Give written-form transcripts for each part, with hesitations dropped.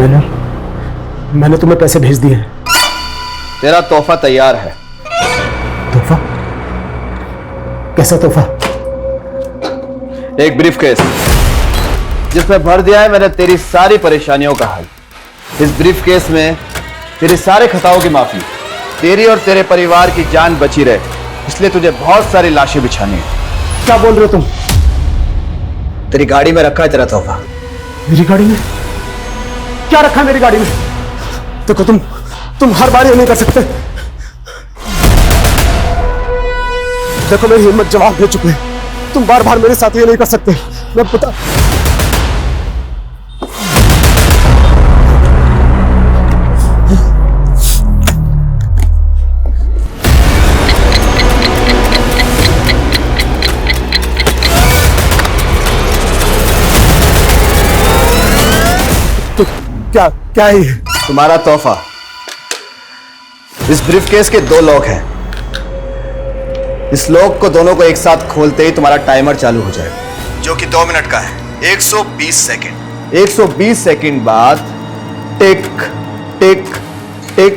मैंने तुम्हें पैसे भेज दिए। तेरा तोहफा तैयार है। तोहफा? कैसा तोहफा? एक ब्रीफकेस जिसमें भर दिया है मैंने तेरी सारी परेशानियों का हल। इस ब्रीफकेस में तेरे सारे खताओं की माफी, तेरी और तेरे परिवार की जान बची रहे, इसलिए तुझे बहुत सारी लाशें बिछानी है। क्या बोल रहे हो तुम? तेरी गाड़ी में रखा है तेरा तोहफा। मेरी गाड़ी में? क्या रखा है मेरी गाड़ी में? देखो तुम हर बार ये नहीं कर सकते। देखो मेरी हिम्मत जवाब दे चुके हैं, तुम बार बार मेरे साथ ये नहीं कर सकते। मैं पता तो क्या है ये? तुम्हारा तोहफा। इस ब्रीफकेस के 2 लॉक हैं। इस लॉक को दोनों को एक साथ खोलते ही तुम्हारा टाइमर चालू हो जाएगा, जो कि 2 मिनट का है। 120 सेकंड। 120 सेकंड बाद टिक टिक टिक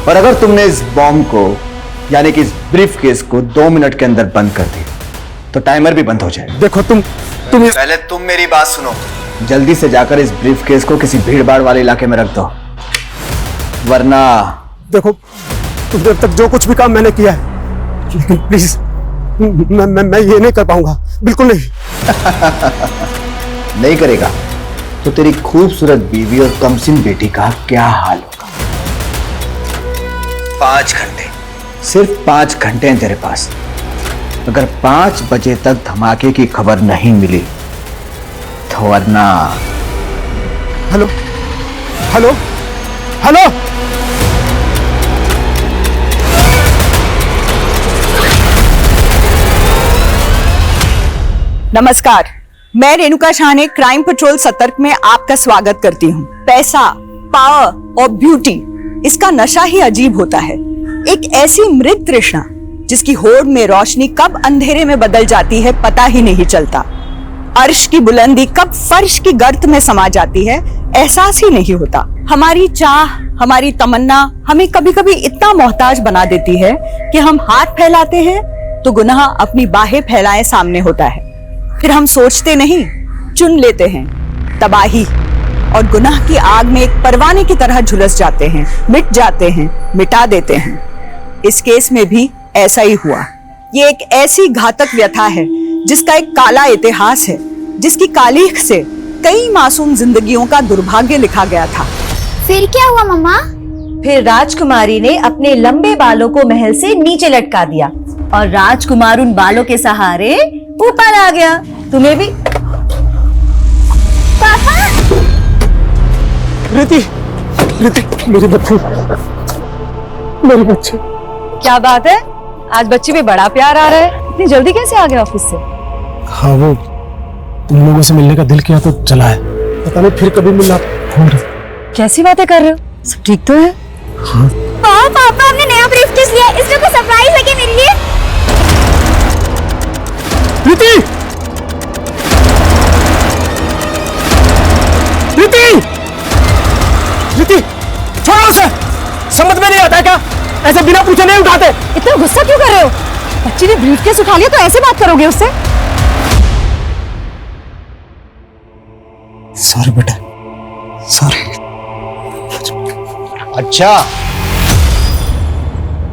और अगर तुमने इस बॉम्ब को यानी कि इस ब्रीफकेस को 2 मिनट के अंदर बंद कर दिया तो टाइमर भी बंद हो जाएगा। देखो तुम पहले तुम मेरी बात सुनो। जल्दी से जाकर इस ब्रीफकेस को किसी भीड़भाड़ वाले इलाके में रख दो, वरना देखो तुमने अब तक जो कुछ भी काम मैंने किया है, लेकिन प्लीज मैं ये नहीं कर पाऊंगा, बिल्कुल नहीं। नहीं करेगा तो तेरी खूबसूरत बीवी और कमसिन बेटी का क्या हाल होगा। 5 घंटे, सिर्फ 5 घंटे हैं तेरे पास। अगर 5 बजे तक धमाके की खबर नहीं मिली तो वरना। Hello hello hello. नमस्कार, मैं रेणुका शाह ने क्राइम पेट्रोल सतर्क में आपका स्वागत करती हूँ। पैसा, पावर और ब्यूटी, इसका नशा ही अजीब होता है। एक ऐसी मृत तृष्णा जिसकी होड़ में रोशनी कब अंधेरे में बदल जाती है पता ही नहीं चलता। अर्श की बुलंदी कब फर्श की गर्त में समा जाती है एहसास ही नहीं होता। हमारी चाह, हमारी तमन्ना हमें कभी कभी इतना मोहताज बना देती है कि हम हाथ फैलाते हैं तो गुनाह अपनी बाहें फैलाए सामने होता है। फिर हम सोचते नहीं, चुन लेते हैं तबाही और गुनाह की आग में एक परवाने की तरह झुलस जाते हैं, मिट जाते हैं, मिटा देते हैं। इस केस में भी ऐसा ही हुआ। ये एक ऐसी घातक व्यथा है जिसका एक काला इतिहास है, जिसकी कालीख से कई मासूम जिंदगियों का दुर्भाग्य लिखा गया था। फिर क्या हुआ मम्मा? फिर राजकुमारी ने अपने लंबे बालों को महल से नीचे लटका दिया और राजकुमार उन बालों के सहारे ऊपर आ गया। तुम्हें भी। पापा! रीति, मेरी बच्ची, मेरी बच्ची। क्या बात है, आज बच्चे भी बड़ा प्यार आ रहा है। इतनी जल्दी कैसे आ गए ऑफिस से? हाँ, वो तुम लोगों से मिलने का दिल किया तो चला है, पता नहीं फिर कभी मिलना होगा। कैसी बातें कर रहे हो? सब ठीक तो है? हाँ। पापा हमने नया ब्रीफकेस लिया, इसमें कोई सरप्राइज है क्या मेरे लिए? रीति! रीति! रीति! छोड़ो उसे! समझ में नहीं आता है क्या? ऐसे बिना पूछे नहीं उठाते। इतना गुस्सा क्यों कर रहे हो? बच्ची ने ब्रीफकेस उठा लिया तो ऐसे बात करोगे उससे? सॉरी बेटा, सॉरी। अच्छा,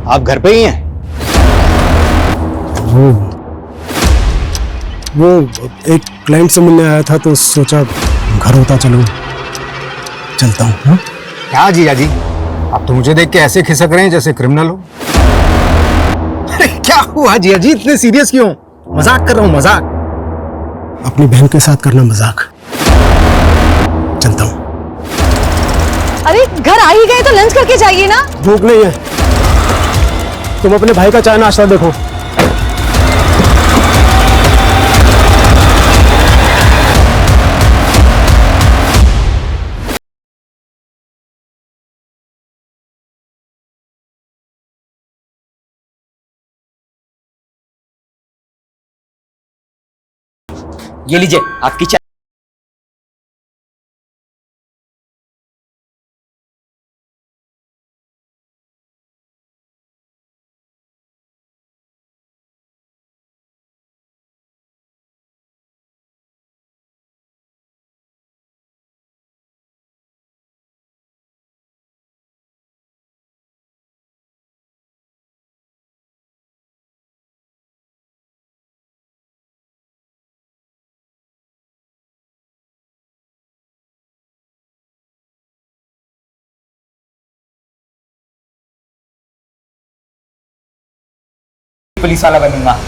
आप घर पे ही हैं? वो एक क्लाइंट से मिलने आया था तो सोचा घर होता चलता हूँ। हाँ? क्या जीजा जी, आप तो मुझे देख के ऐसे खिसक रहे हैं जैसे क्रिमिनल हो। अरे क्या हुआ जीजा जी, इतने सीरियस क्यों? मजाक कर रहा हूँ, मजाक। अपनी बहन के साथ करना मजाक। चलता हूँ। अरे घर आ ही गए तो लंच करके जाइए ना। भूख नहीं है, तुम अपने भाई का चाय नाश्ता देखो। ये लीजिए आपकी चाय। पुलिस वाला बनूंगा।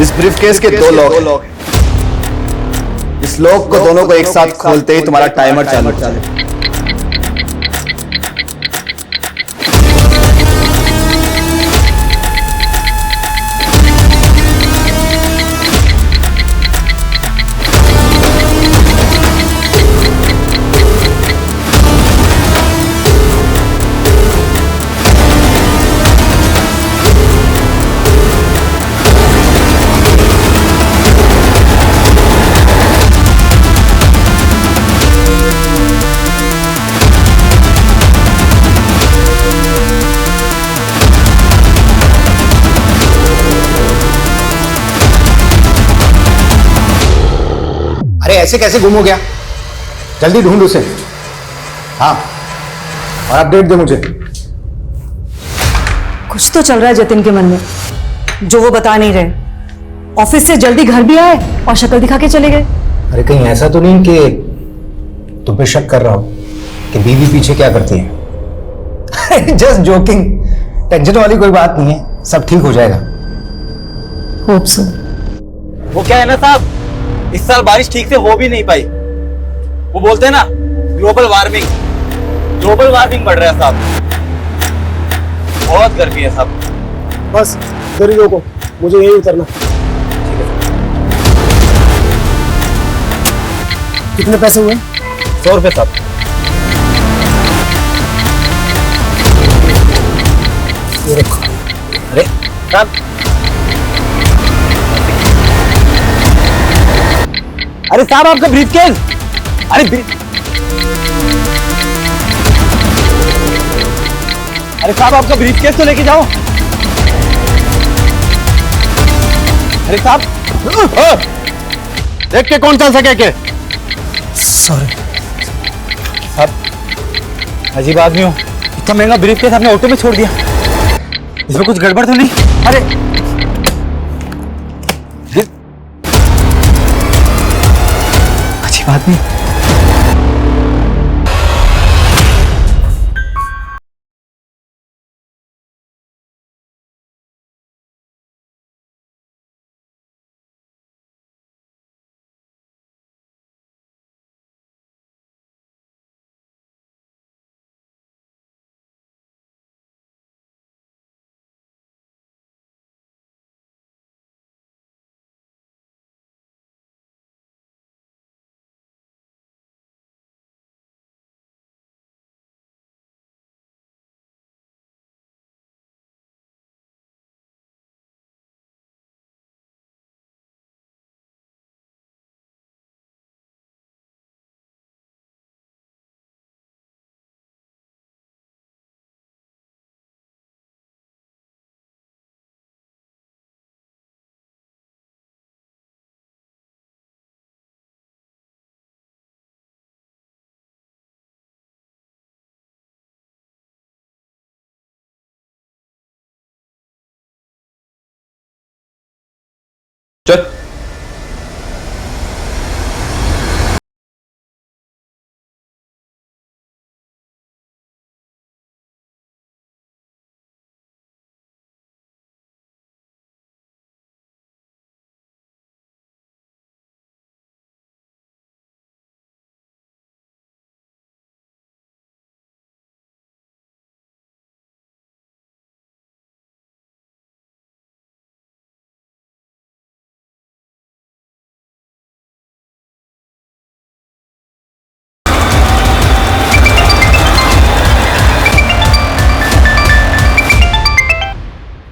इस ब्रीफकेस के दो लॉक हैं। इस लॉक को दोनों को एक साथ खोलते ही तुम्हारा टाइमर चालू हो जाएगा। अरे ऐसे कैसे गुम हो गया? जल्दी ढूंढ उसे। हाँ, और अपडेट दे मुझे। कुछ तो चल रहा है जतिन के मन में जो वो बता नहीं रहे। ऑफिस से जल्दी घर भी आए और शक्ल दिखा के चले गए। अरे कहीं ऐसा तो नहीं कि तुम पे शक कर रहा हो कि बीवी पीछे क्या करती है? जस्ट जोकिंग, टेंशन वाली कोई बात नहीं है, सब ठीक हो जाएगा। Hope so. वो क्या है ना साहब, इस साल बारिश ठीक से हो भी नहीं पाई। वो बोलते हैं ना ग्लोबल वार्मिंग बढ़ रहा है साहब। बहुत गर्मी है साहब। बस इधर ही रोको, मुझे यही उतरना। कितने पैसे हुए? 100 रुपए साहब। ये रखो। अरे साहब, अरे साहब आपका ब्रीफकेस। अरे साहब आपका ब्रीफकेस तो लेके जाओ। अरे साहब, देख के कौन चल सके के? सॉरी साहब अजीब आदमी हो, इतना महंगा ब्रीफकेस आपने ऑटो में छोड़ दिया। इसमें कुछ गड़बड़ तो नहीं? अरे अजीब आदमी। चल।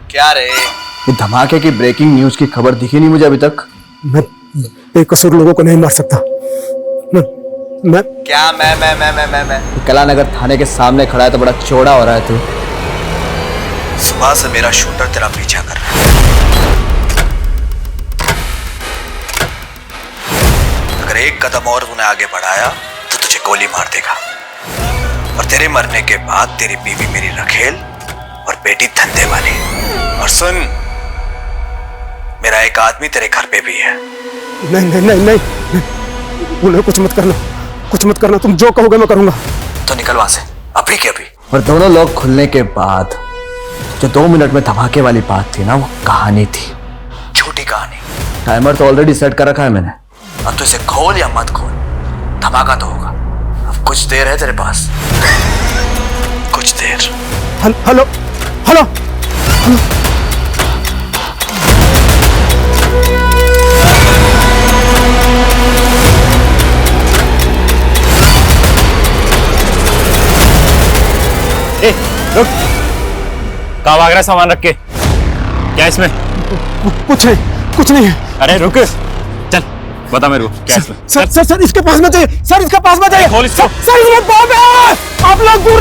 क्या रे, ये धमाके की ब्रेकिंग न्यूज की खबर दिखी नहीं मुझे अभी तक। मैं बेकसूर लोगों को नहीं मार सकता। मैं क्या मैं कलानगर थाने के सामने खड़ा है तो बड़ा चौड़ा हो रहा है तू। सुबह से मेरा शूटर तेरा पीछा कर रहा है। अगर एक कदम और तूने आगे बढ़ाया तो तुझे गोली मार देगा। और तेरे मरने के बाद तेरी बीवी मेरी रखेल और बेटी धंधे वाली। और सुन, मेरा एक आदमी तेरे घर पे भी है। नहीं नहीं नहीं नहीं, बोले कुछ मत करना, कुछ मत करना, तुम जो कहोगे मैं करूंगा। तो निकल वहां से अभी के अभी। और दोनों लोग खुलने के बाद जो 2 मिनट में धमाके वाली बात थी ना, वो कहानी थी, झूठी कहानी। टाइमर तो ऑलरेडी सेट कर रखा है मैंने। अब तो इसे खोल या मत खोल, धमाका तो होगा। अब कुछ देर है तेरे पास, कुछ देर। हेलो हेलो, ए, रुक। कहाँ भाग रहा है सामान रख के? क्या इसमें? कुछ नहीं है। अरे रुक, चल बता मेरे को क्या इसमें? सर सर सर इसके पास में चाहिए, सर इसके पास में चाहिए। खोल इसको। सर इसमें बॉम्ब है, आप लोग दूर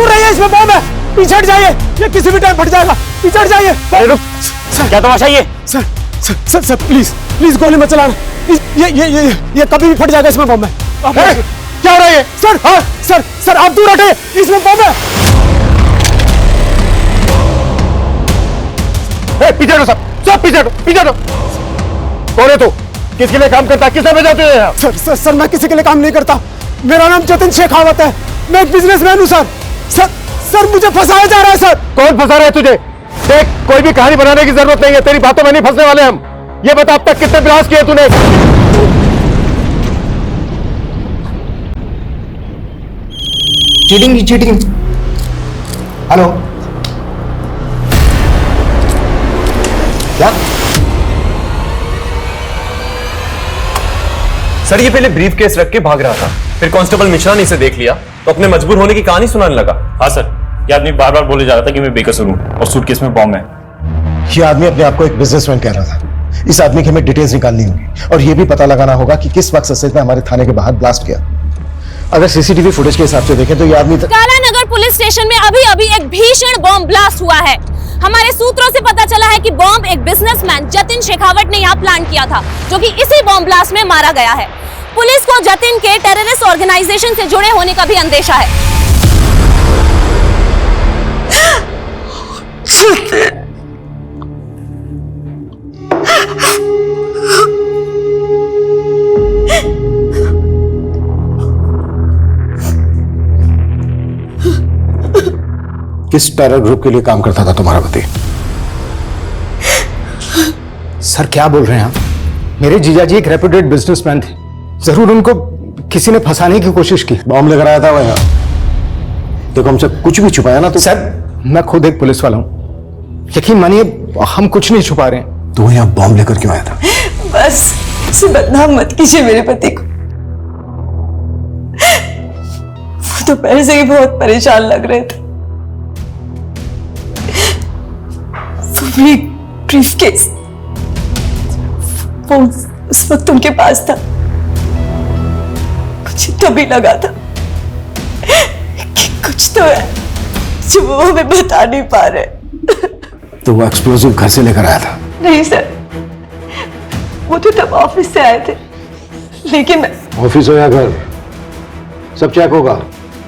रहिए, इसमें बॉम्ब है, पीछे हट जाइए, ये किसी भी टाइम फट जाएगा, पीछे हट जाइए। अरे रुक, क्या तमाशा ये? Sir sir sir sir please please गोली मत चलाना, ये कभी भी फट जाएगा, इसमें बॉम्ब है। क्या हो रहा है सर? हाँ सर सर आप दूर हटे, इसमें बॉम्ब है। पीछे हटो सब पीछे हटो। कौन है तू? किसके लिए काम करता है? किसने भेजा तुझे यहाँ? सर मैं किसी के लिए काम नहीं करता, मेरा नाम जतिन शेखावत है, मैं एक बिजनेसमैन हूँ सर। सर मुझे फंसाया जा रहा है सर। कौन फंसा रहा है तुझे? देख, कोई भी कहानी बनाने की जरूरत नहीं है, तेरी बातों में नहीं फंसने वाले हम। ये बता अब तक कितने प्रयास किए तूने? चीटिंग। हेलो, क्या? सर ये पहले ब्रीफ केस रख के भाग रहा था, फिर कांस्टेबल मिश्रा ने इसे देख लिया तो अपने मजबूर होने की कहानी सुनाने लगा। हाँ सर, ये आदमी बार बार बोले जा रहा था कि मैं बेकसूर हूँ और सूटकेस में बॉम्ब है। ये आदमी अपने आप को एक बिजनेसमैन कह रहा था। इस आदमी की हमें डिटेल्स निकालनी होगी और ये भी पता लगाना होगा कि किस वक्त ससेज ने हमारे थाने के बाहर ब्लास्ट किया। अगर सीसीटीवी फुटेज के हिसाब से देखें तो ये आदमी काला नगर पुलिस स्टेशन में अभी एक भीषण बॉम्ब ब्लास्ट हुआ है। हमारे सूत्रों से पता चला है कि बॉम्ब एक बिजनेसमैन जतिन शेखावत ने यहाँ प्लान किया था, जो कि इसी बॉम्ब ब्लास्ट में मारा गया है। पुलिस को जतिन के टेररिस्ट ऑर्गेनाइजेशन से जुड़े होने का भी अंदेशा है। किस टेरर ग्रुप के लिए काम करता था तुम्हारा पति? सर क्या बोल रहे हैं आप? मेरे जीजाजी एक रेप्यूटेड बिजनेसमैन थे, जरूर उनको किसी ने फंसाने की कोशिश की। बॉम्ब लेकर आया था वो यहाँ। देखो हमसे कुछ भी छुपाया ना तो। सर मैं खुद एक पुलिस वाला हूँ, यकीन मानिए हम कुछ नहीं छुपा रहे हैं। तो यहाँ बॉम्ब लेकर क्यों आया था? बस उसे बदनाम मत कीजिए मेरे पति को, वो तो पहले से ही बहुत परेशान लग रहे थे। ब्रीफकेस वो उस वक्त उनके पास था, मुझे तभी लगा था कि कुछ तो है जो वो हमें बता नहीं पा रहे। तो वो एक्सप्लोजिव घर से लेकर आया था? नहीं सर, वो तो तब ऑफिस से आए थे, लेकिन ऑफिस हो या घर सब चेक होगा।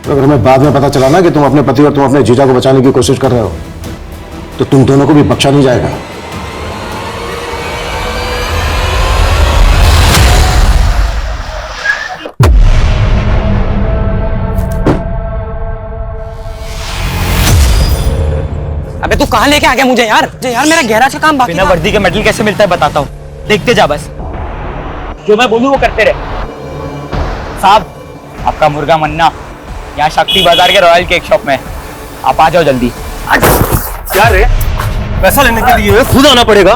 अगर हमें बाद में पता चला ना कि तुम अपने पति और तुम अपने जीजा को बचाने की कोशिश कर रहे हो तो तुम दोनों को भी बख्शा नहीं जाएगा। अबे तू कहाँ लेके आ गया मुझे यार? मेरा गैराज का काम बाकी बिना था। वर्दी के मेडल कैसे मिलता है बताता हूँ, देखते जा बस। जो मैं बोलूँ वो करते रहे। साहब आपका मुर्गा मन्ना यहाँ शक्ति बाजार के रॉयल केक शॉप में, आप आ जाओ जल्दी। क्या रे, पैसा लेने के लिए खुद आना पड़ेगा?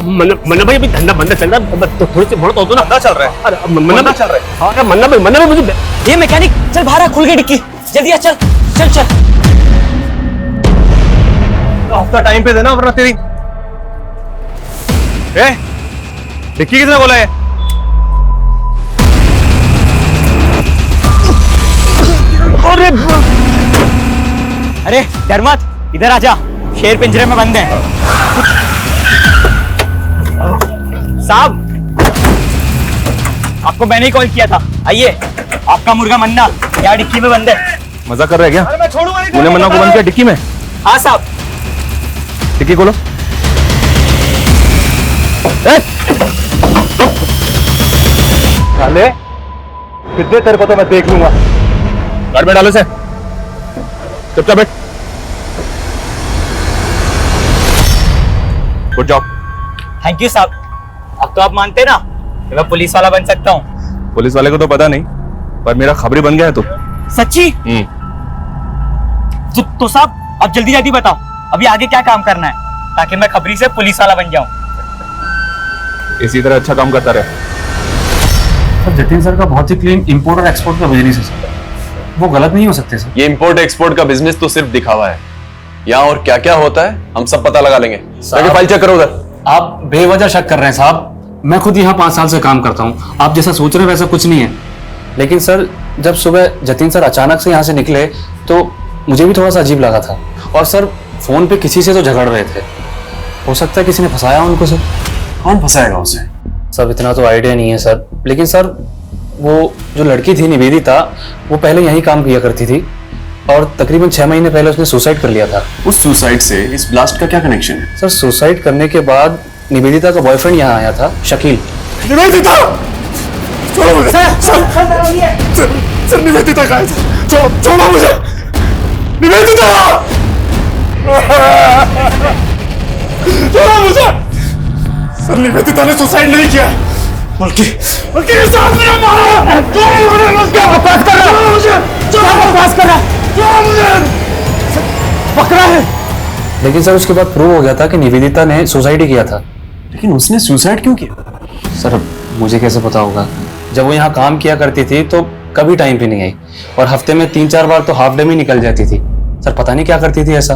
मन्ना भाई अभी धंधा बंदा चल रहा है, तो थोड़ी सी बढ़ तो ना। धंधा चल रहा है। अरे मन्ना चल रहा है। हाँ मन्ना भाई मुझे ये मैकेनिक चल बाहर खुल गई डिक्की, जल्दी आ, चल चल चल। हफ्ता टाइम पे देना वरना तेरी। डिक्की किसने बोला है? अरे डर मत, इधर आ जा, शेर पिंजरे में बंद है। साहब आपको मैंने ही कॉल किया था। आइए, आपका मुर्गा मन्ना यहाँ डिक्की में बंद है। मजा कर रहे हैं क्या? तूने मन्ना को बंद किया डिक्की में? हाँ साहब। डिक्की खोलो। साले, कितने तेरे को तो मैं देख लूंगा। गाड़ी में डालो से। चुपचाप बैठ। Good job. थैंक यू साहब। अब तो आप मानते ना कि मैं पुलिस वाला बन सकता हूँ। पुलिस वाले को तो पता नहीं, पर मेरा खबरी बन गया है तू। सच्ची? तो साहब अब जल्दी जल्दी बताओ, अभी आगे क्या काम करना है ताकि मैं खबरी से पुलिस वाला बन जाऊं। इसी तरह अच्छा काम करता रहे। सर जतिन सर का बहुत ही क्लीन इंपोर्ट और एक्सपोर्ट का बिजनेस है सर, वो गलत नहीं हो सकते सर। ये इंपोर्ट एक्सपोर्ट का बिजनेस तो सिर्फ दिखावा है। यहाँ और क्या क्या होता है हम सब पता लगा लेंगे। फाइल चेक करो उधर। आप बेवजह शक कर रहे हैं साहब, मैं खुद यहाँ 5 साल से काम करता हूँ, आप जैसा सोच रहे हैं वैसा कुछ नहीं है। लेकिन सर जब सुबह जतिन सर अचानक से यहाँ से निकले तो मुझे भी थोड़ा सा अजीब लगा था। और सर फोन पे किसी से तो झगड़ रहे थे, हो सकता है किसी ने फंसाया उनको। सर कौन फंसाएगा उसे? सब इतना तो आइडिया नहीं है सर, लेकिन सर वो जो लड़की थी निवेदिता, वो पहले यहीं काम किया करती थी और तकरीबन 6 महीने पहले उसने सुसाइड कर लिया था। उस सुसाइड से इस ब्लास्ट का क्या कनेक्शन है? सर सुसाइड करने के बाद निवेदिता का बॉयफ्रेंड यहाँ आया था, शकील। निवेदिता! छोड़ो मुझे! सर निवेदिता कहाँ है? छोड़ो मुझे! निवेदिता! छोड़ो मुझे! सर निवेदिता ने सुसाइड नहीं किया, बल्कि इस आदमी ने मारा! छोड़ो मुझे! क्या बकवास कर रहा है? मुझे! क्या बकवास कर रहा है? छोड़ो मुझे! पकड़ा है। लेकिन सर उसके बाद प्रूव हो गया था कि निवेदिता ने सुसाइड ही किया था। लेकिन उसने सुसाइड क्यों किया? सर मुझे कैसे पता होगा, जब वो यहाँ काम किया करती थी तो कभी टाइम पे नहीं आई और हफ्ते में 3-4 बार तो हाफ डे में निकल जाती थी। सर पता नहीं क्या करती थी ऐसा।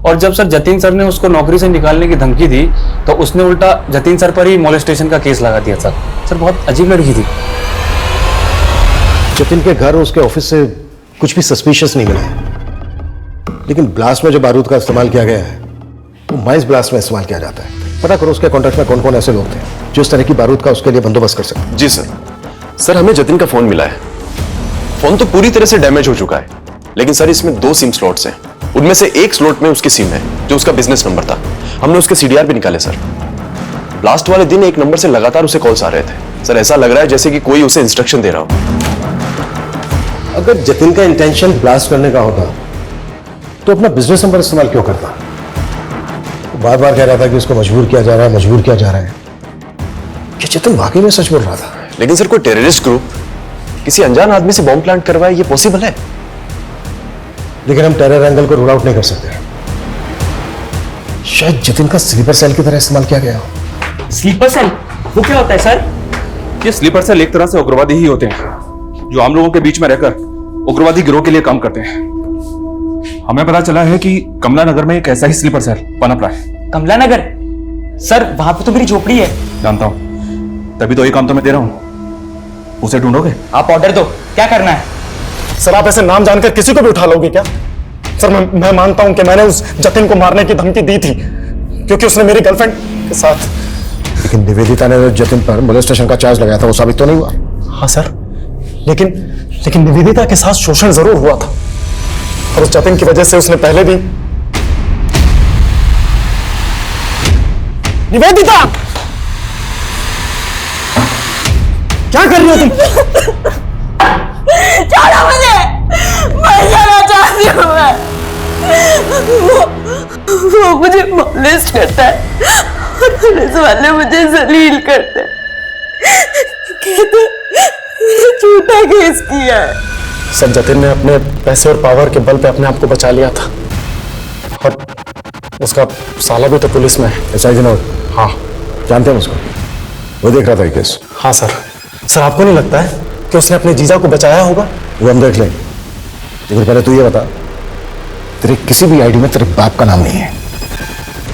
और जब सर जतिन सर ने उसको नौकरी से निकालने की धमकी दी तो उसने उल्टा जतिन सर पर ही मोलेस्टेशन का केस लगा दिया था। सर बहुत अजीब लड़की थी। जतिन के घर उसके ऑफिस से कुछ भी सस्पिशियस नहीं मिला, लेकिन ब्लास्ट में जो बारूद का इस्तेमाल किया गया है वो माइस ब्लास्ट में इस्तेमाल किया जाता है। पता करो उसके कॉन्ट्रैक्ट में कौन कौन ऐसे लोग थे जो इस तरह की बारूद का उसके लिए बंदोबस्त कर सकते। जी सर। सर हमें जतिन का फोन मिला है। फोन तो पूरी तरह से डैमेज हो चुका है, लेकिन सर इसमें 2 सिम स्लॉट्स हैं। उनमें से एक स्लॉट में उसकी सिम है जो उसका बिजनेस नंबर था। हमने उसके सीडीआर भी निकाले सर। ब्लास्ट वाले दिन एक नंबर से लगातार उसे कॉल्स आ रहे थे। सर ऐसा लग रहा है जैसे कि कोई उसे इंस्ट्रक्शन दे रहा हो। अगर जतिन का इंटेंशन ब्लास्ट करने का होता तो अपना बिजनेस नंबर इस्तेमाल क्यों करता? बार बार कह रहा था कि उसको मजबूर किया जा रहा है, मजबूर किया जा रहा है। कि जतिन वाकई में सच बोल रहा था। लेकिन सर कोई टेररिस्ट ग्रुप किसी अनजान आदमी से बॉम्ब प्लांट करवाए, ये पॉसिबल है? लेकिन हम टेरर एंगल को रूल आउट नहीं कर सकते। शायद जतिन का स्लीपर सेल की तरह इस्तेमाल किया गया हो। स्लीपर सेल वो क्या होता है सर? ये स्लीपर सेल एक तरह से उग्रवादी ही होते हैं जो आम लोगों के बीच में रहकर उग्रवादी गिरोह के लिए काम करते हैं। हमें पता चला है कि कमला नगर में एक ऐसा ही स्लीपर सेल पनप रहा है। कमला नगर? सर वहां पे तो मेरी झोपड़ी है। जानता हूं, तभी तो ये काम तो मैं दे रहा हूं। उसे ढूंढोगे? आप ऑर्डर दो, क्या करना है? सर आप ऐसे नाम जानकर किसी को भी उठा लोगे क्या? सर मैं मानता हूं कि मैंने उस जतिन को मारने की धमकी दी थी क्योंकि उसने मेरी गर्लफ्रेंड के साथ। लेकिन निवेदिता ने जतिन पर मोलेस्टेशन का चार्ज लगाया था, वो साबित तो नहीं हुआ। हाँ सर, लेकिन निवेदिता के साथ शोषण जरूर हुआ था और उस जतिन की वजह से उसने पहले भी। निवेदिता क्या कर रही हो तुम? छोड़ो मुझे, मर जाना चाहती हूँ मैं। वो मुझे मॉलेस्ट करता है और पुलिस वाले मुझे जलील करते हैं, कहते झूठा केस किया है। सर जतिन ने अपने पैसे और पावर के बल पे अपने आप को बचा लिया था और उसका साला भी तो पुलिस में है। एसआई विनोद? हाँ जानते हैं उसको, वो देख रहा था ये केस। हाँ सर आपको नहीं लगता है कि उसने अपने जीजा को बचाया होगा? वो हम देख लेंगे, लेकिन पहले तू ये बता, तेरे किसी भी आईडी में तेरे बाप का नाम नहीं है।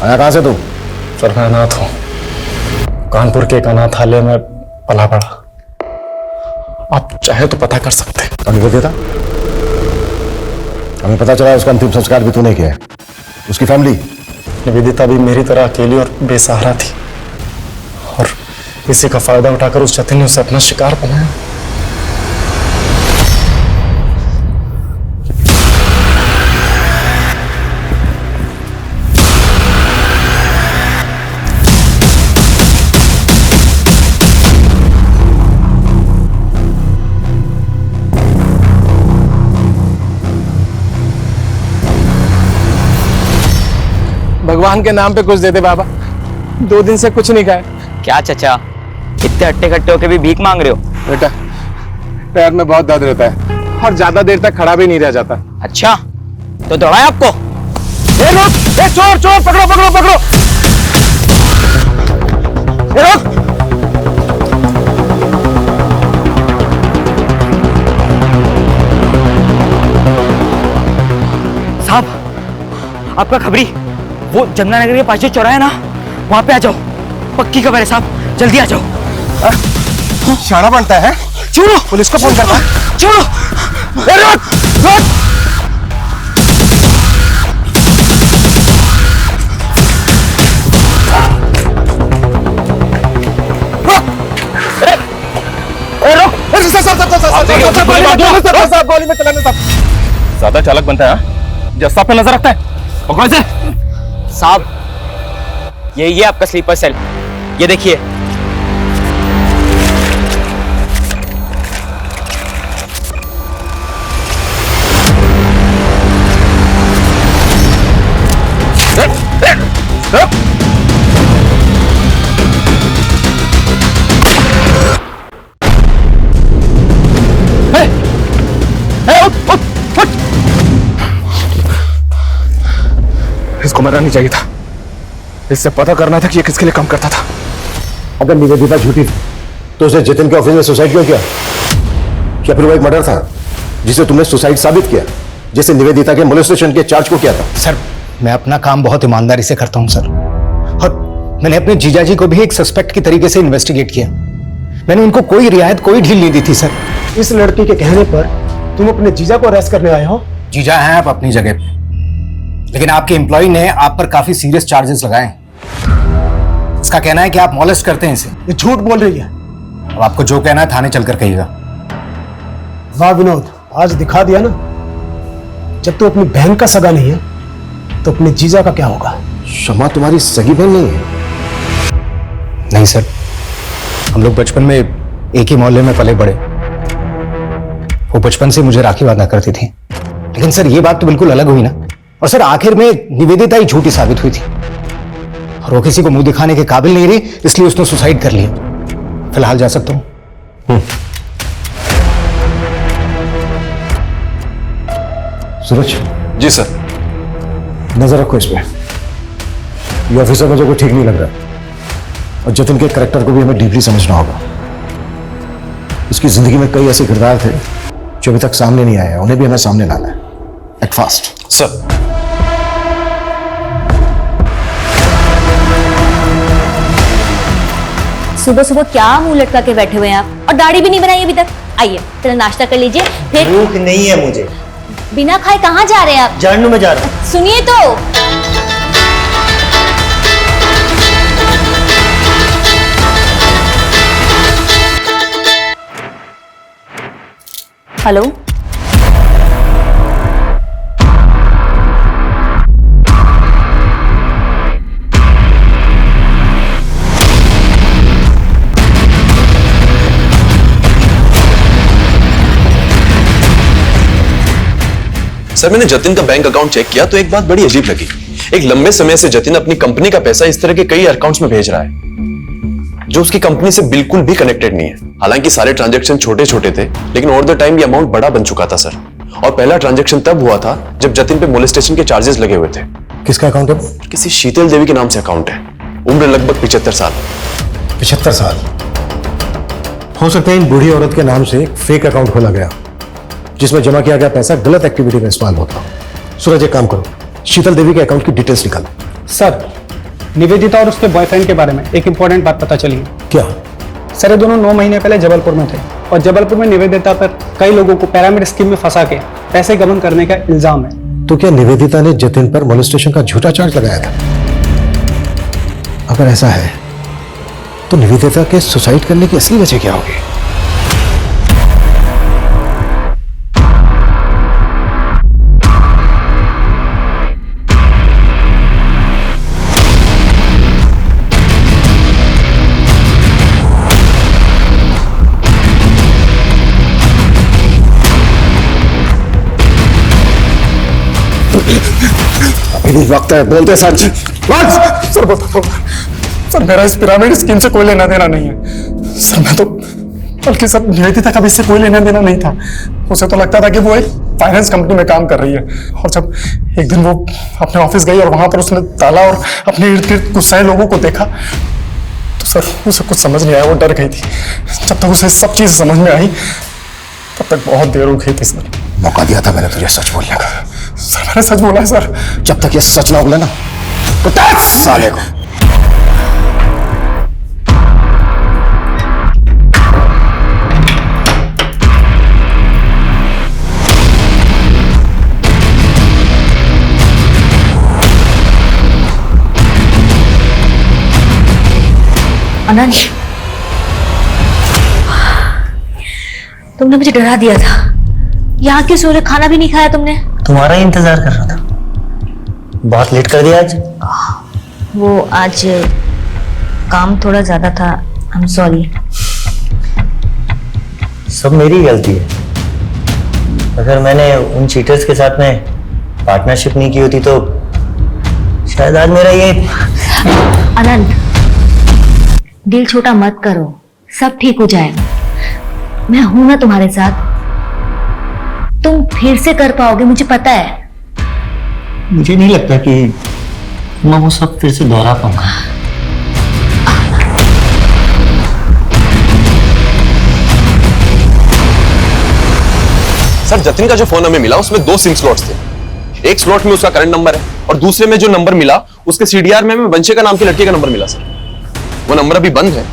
आया कहां से तू? सर मैं अनाथ हूं, कानपुर के एक अनाथालय में पला पड़ा। आप चाहे तो पता कर सकते हैं। कौन निवेदिता? हमें पता चला उसका अंतिम संस्कार भी तूने किया है। उसकी फैमिली? निवेदिता भी मेरी तरह अकेली और बेसहारा थी और इसी का फायदा उठाकर उस जतिन ने उसे अपना शिकार बनाया। भगवान के नाम पे कुछ दे दे बाबा, 2 दिन से कुछ नहीं खाया। क्या चचा, इतने हट्टे कट्टे होके भी भीख मांग रहे हो? बेटा पैर में बहुत दर्द रहता है और ज्यादा देर तक खड़ा भी नहीं रह जाता। अच्छा, तो दौड़ाए आपको? ए रुक, ए चोर चोर, पकड़ो पकड़ो पकड़ो। ए रुक। साहब, आपका खबरी वो जमुना नगर के पास जो चौराहा है ना, वहां पे आ जाओ। पक्की खबर है साहब, जल्दी आ जाओ। शाना बनता है, छोड़ो, पुलिस को फोन करना। छोड़ो। ए रुक, रुक। गोली में चलाने साहब। ज्यादा चालक बनता है, जस्ता पे नजर रखता है। पकड़ो इसे। साहब, यही है आपका स्लीपर सेल, ये देखिए। इसको मरना नहीं चाहिए था, इससे पता करना था कि ये किसके लिए काम करता था। अगर निवेदिता झूठी थी तो उसे जतिन के ऑफिस में सुसाइड क्यों किया? क्या फिर वो एक मर्डर था जिसे तुमने सुसाइड साबित किया, जैसे निवेदिता के मोलेस्टेशन के चार्ज को किया था? सर, मैं अपना काम बहुत ईमानदारी से करता हूं सर, और मैंने अपने जीजाजी को भी एक सस्पेक्ट की तरीके से इन्वेस्टिगेट किया। मैंने उनको कोई रियायत, कोई ढील नहीं दी थी सर। इस लड़की के कहने पर तुम अपने जीजा को अरेस्ट करने आए हो? जीजा हैं आप अपनी जगह पे, लेकिन आपके एम्प्लॉय ने आप पर काफी सीरियस चार्जेस लगाए हैं। इसका कहना है कि आप मॉलेस्ट करते हैं इसे। ये झूठ बोल रही है। अब आपको जो कहना है थाने चलकर कहिएगा। वाह विनोद, आज दिखा दिया ना, जब तू अपनी बहन का सगा नहीं है तो अपने जीजा का क्या होगा? शमा तुम्हारी सगी बहन नहीं है? नहीं सर, हम लोग बचपन में एक ही मोहल्ले में पले बड़े। वो बचपन से मुझे राखी बांधा करती थी। लेकिन सर, ये बात तो बिल्कुल अलग हुई ना। और सर, आखिर में निवेदिता ही झूठी साबित हुई थी और वो किसी को मुंह दिखाने के काबिल नहीं रही, इसलिए उसने सुसाइड कर लिया। फिलहाल जा सकता हूं? सूरज जी सर। नजर रखो इस पे। ये ऑफिसर मुझे कोई ठीक नहीं लग रहा और जतिन के कैरेक्टर को भी हमें डीपली समझना होगा। उसकी जिंदगी में कई ऐसे किरदार थे जो अभी तक सामने नहीं आए, उन्हें भी हमें सामने लाना है। Act fast sir. सुबह सुबह क्या मुंह लटका के बैठे हुए हैं आप, और दाढ़ी भी नहीं बनाई अभी तक। आइए चलो नाश्ता कर लीजिए, फिर। भूख नहीं है मुझे। बिना खाए कहाँ जा रहे हैं आप? जानू में जा रहा हूँ। सुनिए तो। हेलो, सर, मैंने जतिन का बैंक अकाउंट चेक किया तो एक बात बड़ी अजीब लगी। एक लंबे समय से जतिन अपनी कंपनी का पैसा इस तरह के कई अकाउंट्स में भेज रहा है जो उसकी कंपनी से बिल्कुल भी कनेक्टेड नहीं है। हालांकि सारे ट्रांजैक्शन छोटे छोटे थे, लेकिन ओवर द टाइम ये अमाउंट बड़ा बन चुका था सर। और पहला ट्रांजैक्शन तब हुआ था जब जतिन पे मोलेस्टेशन के चार्जेस लगे हुए थे। किसका अकाउंट है? किसी शीतल देवी के नाम से अकाउंट है। उम्र लगभग 75 साल। 75 साल? हो सकता है इन बूढ़ी औरत के नाम से एक फेक अकाउंट खोला गया जिसमें जमा किया गया पैसा गलत एक्टिविटी में इस्तेमाल होता। सूरज, एक काम करो, शीतल देवी के अकाउंट की डिटेल्स निकालो। सर, निवेदिता और उसके बॉयफ्रेंड के बारे में एक इंपॉर्टेंट बात पता चली है। क्या? सर, ये दोनों 9 महीने पहले जबलपुर में थे और जबलपुर में निवेदिता पर कई लोगों को पिरामिड स्कीम में फंसा के पैसे गबन करने का इल्जाम है। तो क्या निवेदिता ने जतिन पर मोलेस्टेशन का झूठा चार्ज लगाया था? अगर ऐसा है तो निवेदिता के सुसाइड करने की असली वजह क्या होगी? अभी वक्त है, बोलते सच। सर बताता हूँ सर, मेरा इस पिरामिड स्कीम से कोई लेना देना नहीं है सर। मैं तो बल्कि सर निवेदिता का भी इससे कोई लेना देना नहीं था। उसे तो लगता था कि वो एक फाइनेंस कंपनी में काम कर रही है, और जब एक दिन वो अपने ऑफिस गई और वहां पर उसने ताला और अपने इर्द गिर्द कुछ सारे लोगों को देखा, तो सर उसे कुछ समझ नहीं आया, वो डर गई थी। जब तक उसे सब चीज समझ में आई तब तक बहुत देर हो गई थी सर। मौका दिया था मैंने तुझे सच बोलने का। सर मैंने सच बोला है सर। जब तक ये सच ना बोले ना तो साले को। अनंत, तुमने मुझे डरा दिया था। यहाँ के सोरे खाना भी नहीं खाया तुमने। तुम्हारा ही इंतजार कर रहा था। बहुत लेट कर दिया आज। वो आज काम थोड़ा ज्यादा था। I am sorry. सब मेरी गलती है। अगर मैंने उन चीटर्स के साथ में पार्टनरशिप नहीं की होती तो शायद आज मेरा ये। अनंत, दिल छोटा मत करो, सब ठीक हो जाएगा। मैं हूं ना तुम्हारे साथ। तुम फिर से कर पाओगे, मुझे पता है। मुझे नहीं लगता कि मैं वो सब फिर से दोहरा पाऊंगा। सर जतिन का जो फोन हमें मिला उसमें 2 सिम स्लॉट्स थे। एक स्लॉट में उसका करंट नंबर है और दूसरे में जो नंबर मिला उसके सीडीआर में हमें वंशिका नाम की लड़की का नंबर मिला सर। वो नंबर अभी बंद है,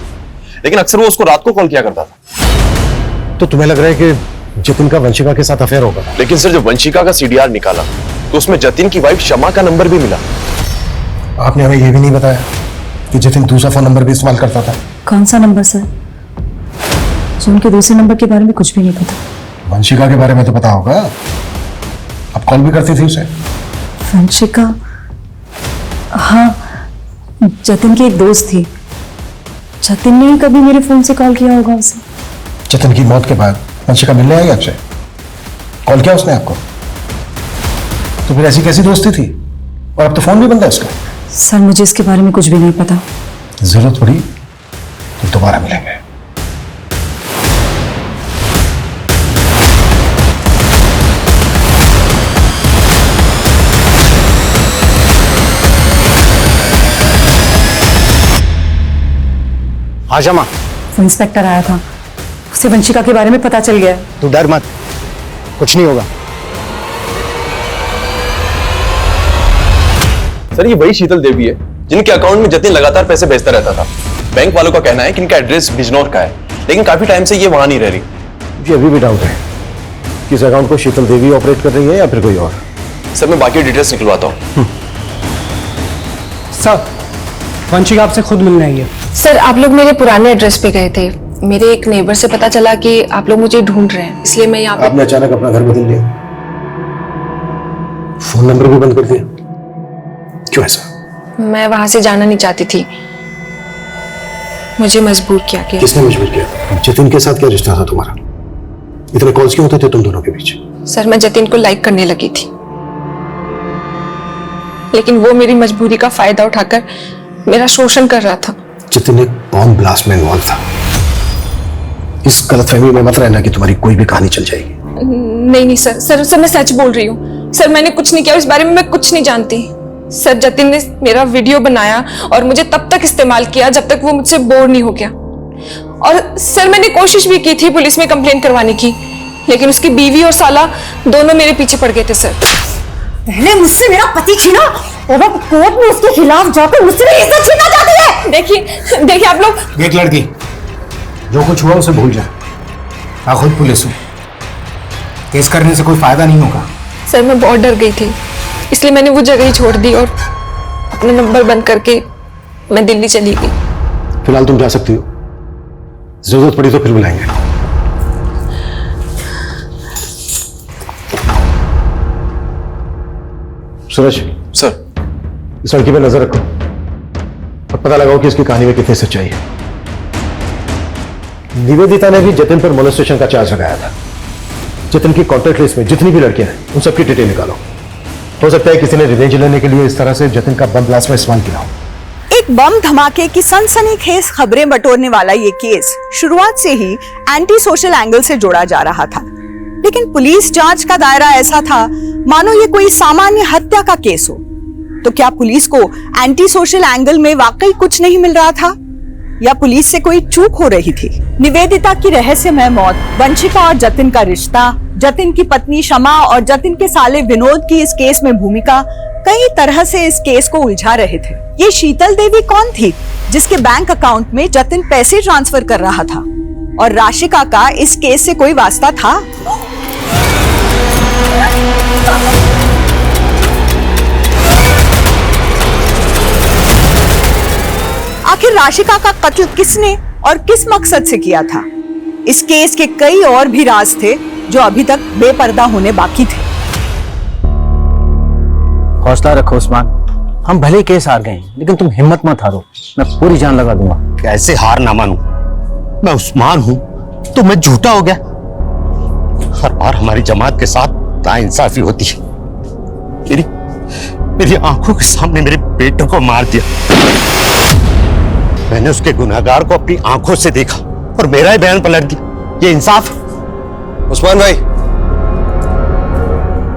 लेकिन अक्सर वो उसको रात को कॉल किया करता था। तो तुम्हें लग रहा है कि जतिन का वंशिका के साथ अफेयर होगा? लेकिन सर जब वंशिका का सीडीआर निकाला तो उसमें जतिन की वाइफ शमा का नंबर भी मिला। आपने हमें यह भी नहीं बताया कि जतिन दूसरा फोन नंबर भी इस्तेमाल करता था। कौन सा नंबर सर? जो उनके दूसरे नंबर के बारे में कुछ भी नहीं पता। वंशिका के बारे में तो पता होगा, आप कॉल भी करती थी उसे। वंशिका? हाँ, जतिन की एक दोस्त थी। जतिन ने ही कभी मेरे फोन से कॉल किया होगा उसे। जतिन की मौत के बाद वंशिका मिलने आई आपसे? कॉल किया उसने आपको? तो फिर ऐसी कैसी दोस्ती थी? और अब तो फोन भी बंद है उसका। सर मुझे इसके बारे में कुछ भी नहीं पता। जरूरत पड़ी तो दोबारा मिलेंगे। हाँ शमा, वो इंस्पेक्टर आया था, उसे वंशिका के बारे में पता चल गया। तू डर मत, कुछ नहीं होगा। सर ये वही शीतल देवी है जिनके अकाउंट में जतिन लगातार पैसे भेजता रहता था। बैंक वालों का कहना है कि इनका एड्रेस बिजनौर का है, लेकिन काफी टाइम से ये वहां नहीं रह रही। जी अभी भी डाउट है कि इस अकाउंट को शीतल देवी ऑपरेट कर रही है या फिर कोई और। सर मैं बाकी डिटेल्स निकलवाता हूँ। सर वंशिका आपसे खुद मिलने आई है। सर आप लोग मेरे पुराने एड्रेस पे गए थे। मेरे एक नेबर से पता चला कि आप लोग मुझे ढूंढ रहे हैं, इसलिए मैं यहाँ पे। आपने अचानक अपना घर बदल लिया, फोन नंबर भी बंद कर दिया, क्यों ऐसा? मैं वहां से जाना नहीं चाहती थी, मुझे मजबूर किया गया। किसने मजबूर किया? जतिन के साथ क्या रिश्ता था तुम्हारा? इतने कॉल्स क्यों होते थे तुम दोनों के बीच? सर मैं जतिन को लाइक करने लगी थी, लेकिन वो मेरी मजबूरी का फायदा उठाकर मेरा शोषण कर रहा था। जतिन एक बॉम्ब ब्लास्ट में इन्वॉल्व था। इस गलतफहमी में मत रहना कि तुम्हारी कोई भी कहानी चल जाएगी। नहीं नहीं सर मैं सच बोल रही हूँ। सर मैंने कुछ नहीं किया, इस बारे में मैं कुछ नहीं जानती। सर जतिन ने मेरा वीडियो बनाया और मुझे तब तक इस्तेमाल किया जब तक वो मुझसे बोर नहीं हो गया। और सर मैंने कोशिश भी की थी पुलिस में कंप्लेन करवाने की, लेकिन उसकी बीवी और साला दोनों मेरे पीछे पड़ गए थे। सर पहले मुझसे मेरा पति छीना और अब कोर्ट में उसके खिलाफ जाकर मुझसे मेरी इज्जत छीनना चाहती है। देखिए आप लोग। देख लड़की, जो कुछ हुआ उसे भूल जा। मैं खुद पुलिस हूँ, केस करने से कोई फायदा नहीं होगा। सर मैं बहुत डर गई थी, इसलिए मैंने वो जगह ही छोड़ दी और अपना नंबर बंद करके मैं दिल्ली चली गई। फिलहाल तुम जा सकती हो, जरूरत पड़ी तो फिर बुलाएंगे। सूरज सर, इस लड़की पे नजर रखो और पता लगाओ कि इसकी कहानी में कितनी सच्चाई है। निवेदिता ने भी जतिन पर मोलेस्टेशन का चार्ज लगाया था। जतिन की कॉन्टैक्ट लिस्ट में जितनी भी लड़कियां हैं उन सबकी डिटेल निकालो। हो सकता है किसी ने रिवेंज लेने के लिए इस तरह से जतिन का बम ब्लास्ट में इस्तेमाल किया हो। एक बम धमाके की सनसनीखेज खबरें बटोरने वाला ये केस शुरुआत से ही एंटी सोशल एंगल से जोड़ा जा रहा था, लेकिन पुलिस जांच का दायरा ऐसा था मानो ये कोई सामान्य हत्या का केस हो। तो क्या पुलिस को एंटी सोशल एंगल में वाकई कुछ नहीं मिल रहा था, या पुलिस से कोई चूक हो रही थी? निवेदिता की रहस्यमय मौत, वंशिका और जतिन का रिश्ता, जतिन की पत्नी शमा और जतिन के साले विनोद की इस केस में भूमिका कई तरह से इस केस को उलझा रहे थे। ये शीतल देवी कौन थी जिसके बैंक अकाउंट में जतिन पैसे ट्रांसफर कर रहा था, और राशिका का इस केस से कोई वास्ता था? आखिर राशिका का कत्ल किसने और किस मकसद से किया था? इस केस के कई और भी राज थे जो अभी तक बेपर्दा होने बाकी थे। हौसला रखो उस्मान, हम भले केस हार गए लेकिन तुम हिम्मत मत हारो, मैं पूरी जान लगा दूंगा। कैसे हार ना मानूं? मैं उस्मान हूं तो मैं झूठा हो गया? हर बार हमारी जमात के साथ नाइंसाफी होती है। मेरी आंखों के सामने मेरे बेटों को मार दिया। मैंने उसके गुनहगार को अपनी आंखों से देखा और मेरा ही बयान पलट दिया। ये इंसाफ? उस्मान भाई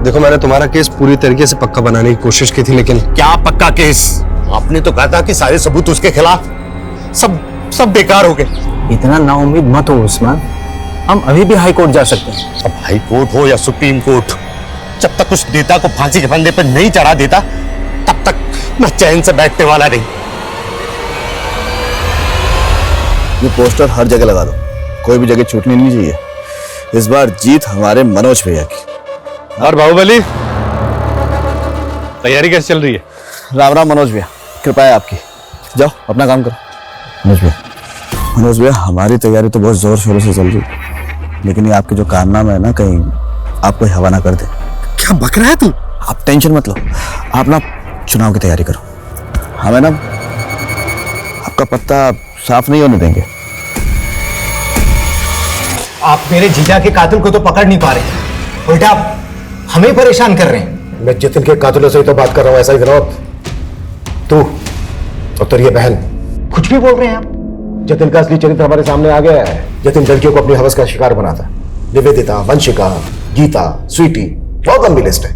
देखो, मैंने तुम्हारा केस पूरी तरीके से पक्का बनाने की कोशिश की थी, लेकिन क्या पक्का केस? आपने तो कहा था कि सारे सबूत उसके खिलाफ, सब बेकार हो गए। इतना नाउम्मीद मत हो उस्मान, हम अभी भी हाई कोर्ट जा सकते हैं। अब हाई कोर्ट हो या सुप्रीम कोर्ट, जब तक उस नेता को फांसी के फंदे पर नहीं चढ़ा देता तब तक मैं चैन से बैठने वाला नहीं। ये पोस्टर हर जगह लगा दो, कोई भी जगह छूटनी नहीं चाहिए। इस बार जीत हमारे मनोज भैया की। और बाहुबली, तैयारी कैसे चल रही है? राम राम मनोज भैया, कृपा है आपकी। जाओ अपना काम करो। मनोज भैया हमारी तैयारी तो बहुत जोर शोरों से चल रही है, लेकिन ये आपके जो कारनामा है ना, कहीं आप कोई हवा ना कर दे। क्या बक रहा है तू? आप टेंशन मत लो, आप ना चुनाव की तैयारी करो। हमें ना आपका पत्ता साफ नहीं होने देंगे। आप मेरे जीजा के कातिल को तो पकड़ नहीं पा रहे, उल्टा आप हमें परेशान कर रहे हैं। मैं जतिन के कातिलों से ही तो बात कर रहा हूं, ऐसा ही विनोद। तू और तेरी बहन कुछ भी बोल रहे हैं आप। जतिन का असली चरित्र हमारे सामने आ गया है। जतिन लड़कियों को अपनी हवस का शिकार बनाता। निवेदिता, वंशिका, गीता, स्वीटी, बहुत लंबी लिस्ट है।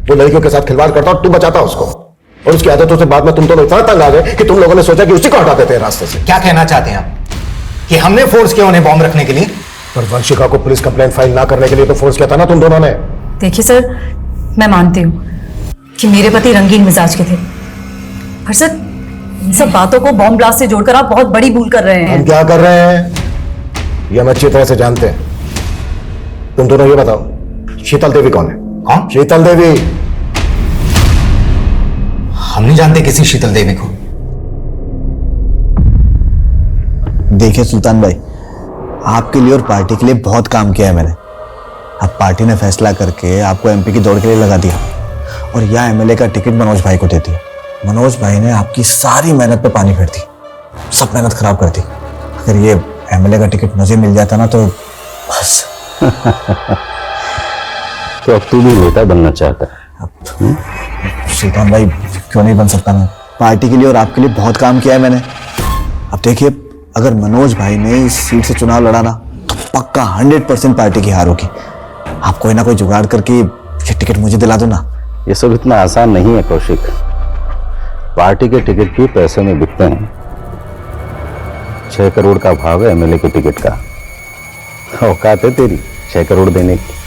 वो लड़कियों के साथ खिलवाड़ करता और तू बचाता उसको, और उसकी आदतों से बाद में तुम दोनों इतना तंग आ गए कि तुम लोगों ने सोचा कि उसी को हटा देते हैं रास्ते से। क्या कहना चाहते हैं आप कि हमने फोर्स किया उन्हें बॉम्ब रखने के लिए? पर वंशिका को पुलिस कंप्लेंट फाइल ना करने के लिए तो फोर्स किया था ना तुम दोनों ने। देखिए सर, मैं मानती हूँ कि मेरे पति रंगीन मिजाज के थे, पर सर इन सब बातों को बॉम्ब ब्लास्ट से जोड़कर आप बहुत बड़ी भूल कर रहे हैं। हम क्या कर रहे हैं ये हम अच्छी तरह से जानते हैं। तुम दोनों ये बताओ, शीतल देवी कौन है? कौन? शीतल देवी। हम नहीं जानते किसी शीतल देवी को। देखिए सुल्तान भाई, आपके लिए और पार्टी के लिए बहुत काम किया है मैंने। अब पार्टी ने फैसला करके आपको एमपी की दौड़ के लिए लगा दिया, और यह एमएलए का टिकट मनोज भाई को दे दिया। मनोज भाई ने आपकी सारी मेहनत पे पानी फेर दी, सब मेहनत खराब कर दी। अगर ये एमएलए का टिकट मुझे मिल जाता ना तो बस। तो अब तू भी नेता बनना चाहता है? सुल्तान भाई क्यों नहीं बन सकता मैं? पार्टी के लिए और आपके लिए बहुत काम किया है मैंने। अब देखिए, अगर मनोज भाई ने इस सीट से चुनाव लड़ा ना तो पक्का 100% पार्टी की हार होगी। आप कोई ना कोई जुगाड़ करके ये टिकट मुझे दिला दो ना। ये सब इतना आसान नहीं है कौशिक। पार्टी के टिकट भी पैसे में बिकते हैं। 6 करोड़ का भाव है एमएलए के टिकट का। औकात है तेरी 6 करोड़ देने की?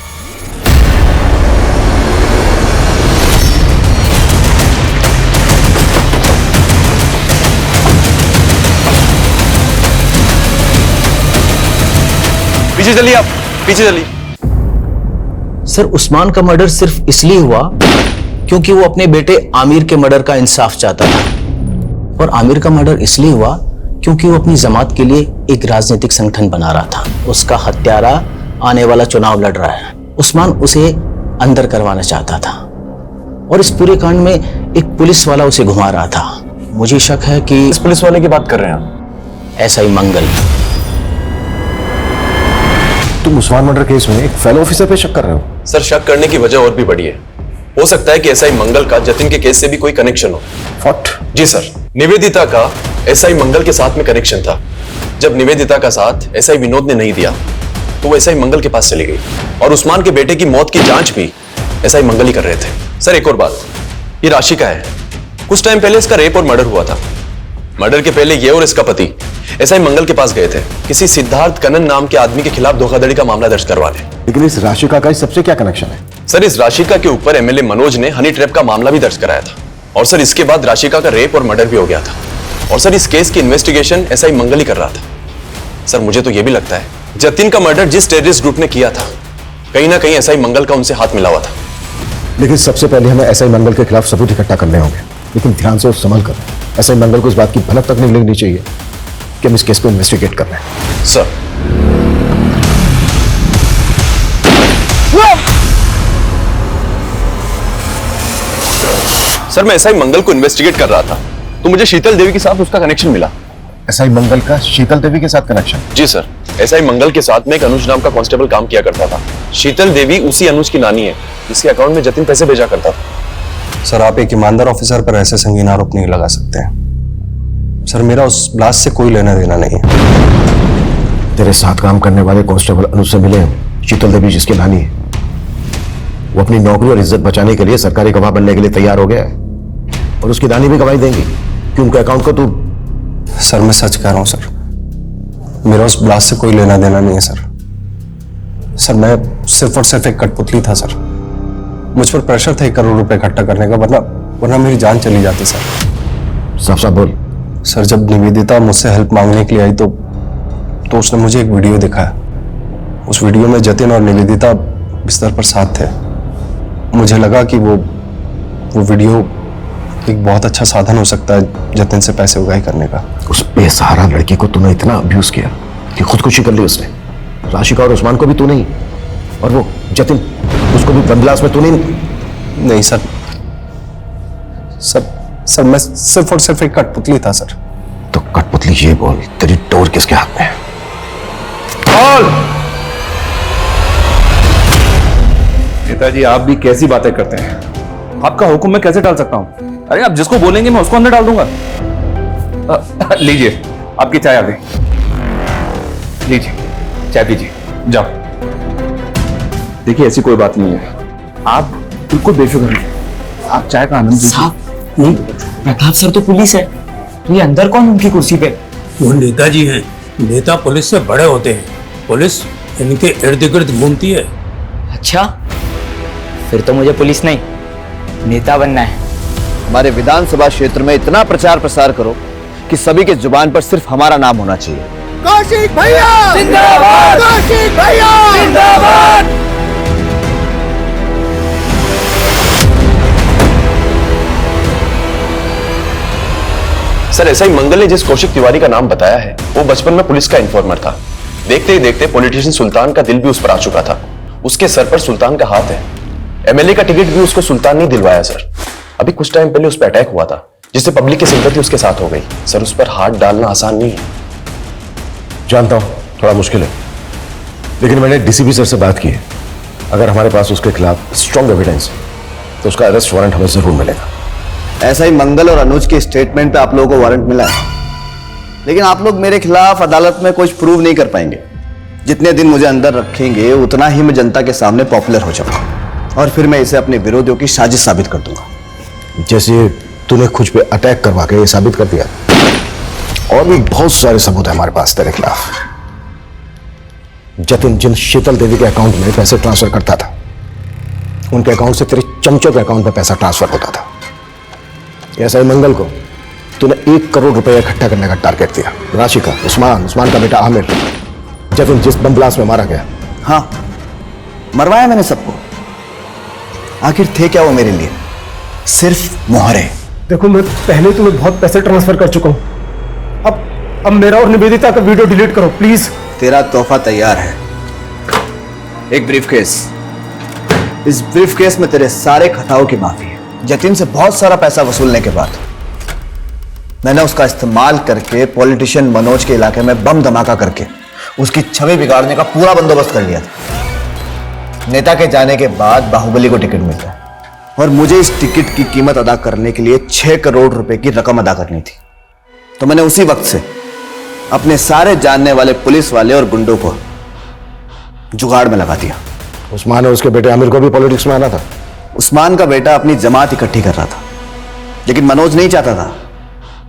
पीछे चलिए, आप पीछे चलिए। सर, उस्मान का मर्डर सिर्फ इसलिए हुआ क्योंकि वो अपने बेटे आमिर के मर्डर का इंसाफ चाहता था, और आमिर का मर्डर इसलिए हुआ क्योंकि वो अपनी जमात के लिए एक राजनीतिक संगठन बना रहा था। उसका हत्यारा आने वाला चुनाव लड़ रहा है। उस्मान उसे अंदर करवाना चाहता था और इस पूरे कांड में एक पुलिस वाला उसे घुमा रहा था। मुझे शक है कि इस पुलिस वाले की बात कर रहे हैं आप? एसआई मंगल। तुम उस्मान मर्डर केस में एक फेलो ऑफिसर पे शक कर रहे हो? सर, शक करने की वजह और भी बड़ी है। हो सकता है कि एसआई मंगल का जतिन के केस से भी कोई कनेक्शन हो। व्हाट? जी सर, निवेदिता का एसआई मंगल के साथ में कनेक्शन था। जब निवेदिता का साथ एसआई विनोद ने नहीं दिया तो वो एसआई मंगल के पास चली गई और उस्मान के बेटे की मौत की जांच भी एसआई मंगल ही कर रहे थे। सर, एक और बात, ये राशि का है। कुछ टाइम पहले इसका रेप और मर्डर हुआ था। मर्डर के पहले ये और इसका पति एसआई मंगल के पास गए थे किसी सिद्धार्थ कनन नाम के आदमी के खिलाफ धोखाधड़ी का मामला दर्ज करवाने। लेकिन इस राशिका का इस सबसे क्या कनेक्शन है? सर, इस राशिका के ऊपर एमएलए मनोज ने हनी ट्रैप का मामला भी दर्ज कराया था और सर इसके बाद राशिका का रेप और मर्डर भी हो गया था और सर इस केस की इन्वेस्टिगेशन एसआई मंगल ही कर रहा था। सर, मुझे तो यह भी लगता है जतिन का मर्डर जिस टेररिस्ट ग्रुप ने किया था कहीं ना कहीं एसआई मंगल का उनसे हाथ मिला हुआ था। लेकिन सबसे पहले हमें एसआई मंगल के खिलाफ सबूत इकट्ठा करने होंगे, लेकिन ध्यान से और संभल कर। एसआई मंगल को इस बात की भनक तक नहीं लगनी चाहिए कि हम इस केस को इन्वेस्टिगेट कर रहे हैं। सर, सर मैं एसआई मंगल को इन्वेस्टिगेट कर रहा था तो मुझे शीतल देवी के साथ उसका कनेक्शन मिला। एसआई मंगल का शीतल देवी के साथ कनेक्शन? जी सर, एसआई मंगल के साथ में एक अनुज नाम का कांस्टेबल काम किया करता था। शीतल देवी उसी अनुज की नानी है जिसके अकाउंट में जतिन पैसे भेजा करता था। सर, आप एक ईमानदार ऑफिसर पर ऐसे संगीन आरोप नहीं लगा सकते हैं। सर, मेरा उस ब्लास्ट से कोई लेना देना नहीं है। तेरे साथ काम करने वाले कांस्टेबल अनुज से मिले शीतल देवी जिसकी नानी है, वो अपनी नौकरी और इज्जत बचाने के लिए सरकारी गवाह बनने के लिए तैयार हो गया है और उसकी नानी भी गवाही देंगी कि उनके अकाउंट को तू। सर, मैं सच कह रहा हूं सर, मेरा उस ब्लास्ट से कोई लेना देना नहीं है सर। सर, मैं सिर्फ और सिर्फ एक कठपुतली था सर। मुझ पर प्रेशर था 1 करोड़ रुपए इकट्ठा करने का, वरना मेरी जान चली जाती सर। साफ साफ बोल। सर, जब निवेदिता मुझसे हेल्प मांगने के लिए आई तो उसने मुझे एक वीडियो दिखाया। उस वीडियो में जतिन और निवेदिता बिस्तर पर साथ थे। मुझे लगा कि वो वीडियो एक बहुत अच्छा साधन हो सकता है जतिन से पैसे उगाही करने का। उस बेसहारा लड़की को तूने इतना अब्यूज किया कि खुदकुशी कर ली उसने। राशिका और उस्मान को भी तू नहीं, और वो जतिन उसको भी बंदलास में तू नहीं। सर, मैं सिर्फ और सिर्फ एक कठपुतली था सर। तो कठपुतली ये बोल, तेरी डोर किसके हाथ में है? पिताजी, आप भी कैसी बातें करते हैं? आपका हुक्म मैं कैसे डाल सकता हूं? अरे आप जिसको बोलेंगे मैं उसको अंदर डाल दूंगा। लीजिए, आपकी चाय आ गई। लीजिए, चाय पीजिए, जाओ। देखिए, ऐसी कोई बात नहीं है, आप बिल्कुल बेफिक्र रहिए। आप चाय का आनंद लीजिए। प्रताप सर तो पुलिस है, तो ये अंदर कौन उनकी कुर्सी पे? वो नेताजी हैं। नेता पुलिस से बड़े होते हैं। पुलिस इनके इर्द गिर्द घूमती है। अच्छा, फिर तो मुझे पुलिस नहीं, नेता बनना है। हमारे विधानसभा क्षेत्र में इतना प्रचार प्रसार करो कि सभी के जुबान पर सिर्फ हमारा नाम होना चाहिए। कौशिक भैया जिंदाबाद! कौशिक भैया जिंदाबाद! सर, एसआई मंगल ने जिस कौशिक तिवारी का नाम बताया है वो बचपन में पुलिस का इन्फॉर्मर था। देखते ही देखते पॉलिटिशियन सुल्तान का दिल भी उस पर आ चुका था। उसके सर पर सुल्तान का हाथ है। एमएलए का टिकट भी उसको सुल्तान नहीं दिलवाया सर। अभी कुछ टाइम पहले उस पर अटैक हुआ था जिससे पब्लिक की सिंपैथी उसके साथ हो गई। सर, उस पर हाथ डालना आसान नहीं है। जानता हूं थोड़ा मुश्किल है, लेकिन मैंने डीसीपी सर से बात की है। अगर हमारे पास उसके खिलाफ स्ट्रॉन्ग एविडेंस तो उसका अरेस्ट वारंट हमें जरूर मिलेगा। ऐसा ही मंगल और अनुज के स्टेटमेंट पे आप लोगों को वारंट मिला है, लेकिन आप लोग मेरे खिलाफ अदालत में कुछ प्रूव नहीं कर पाएंगे। जितने दिन मुझे अंदर रखेंगे उतना ही मैं जनता के सामने पॉपुलर हो जाऊंगा और फिर मैं इसे अपने विरोधियों की साजिश साबित कर दूंगा। जैसे तूने खुद पे अटैक करवा के ये साबित कर दिया, और भी बहुत सारे सबूत है हमारे पास तेरे खिलाफ। जतिन जिन शीतल देवी के अकाउंट में पैसे ट्रांसफर करता था, उनके अकाउंट से तेरे चमचों के अकाउंट में पैसा ट्रांसफर होता था। ऐसा ही मंगल को तूने 1 करोड़ रुपए इकट्ठा करने का टारगेट दिया। राशिका, उस्मान का बेटा आमिर, जतिन जिस बम ब्लास्ट में मारा गया। हाँ, मरवाया मैंने सबको। आखिर थे क्या वो मेरे लिए? सिर्फ मोहरे। देखो, मैं पहले तुम्हें बहुत पैसे ट्रांसफर कर चुका हूं। अब अब मेरा और निवेदिता का वीडियो डिलीट करो प्लीज। तेरा तोहफा तैयार है, एक ब्रीफकेस। इस ब्रीफकेस में तेरे सारे खताओं की माफी है। जतिन से बहुत सारा पैसा वसूलने के बाद मैंने उसका इस्तेमाल करके पॉलिटिशियन मनोज के इलाके में बम धमाका करके उसकी छवि बिगाड़ने का पूरा बंदोबस्त कर लिया था। नेता के जाने के बाद बाहुबली को टिकट मिल गया और मुझे इस टिकट की कीमत अदा करने के लिए 6 करोड़ रुपए की रकम अदा करनी थी। तो मैंने उसी वक्त से अपने सारे जानने वाले पुलिस वाले और गुंडों को जुगाड़ में लगा दिया। उस्मान और उसके बेटे आमिर को भी पॉलिटिक्स में आना था। उस्मान का बेटा अपनी जमात इकट्ठी कर रहा था, लेकिन मनोज नहीं चाहता था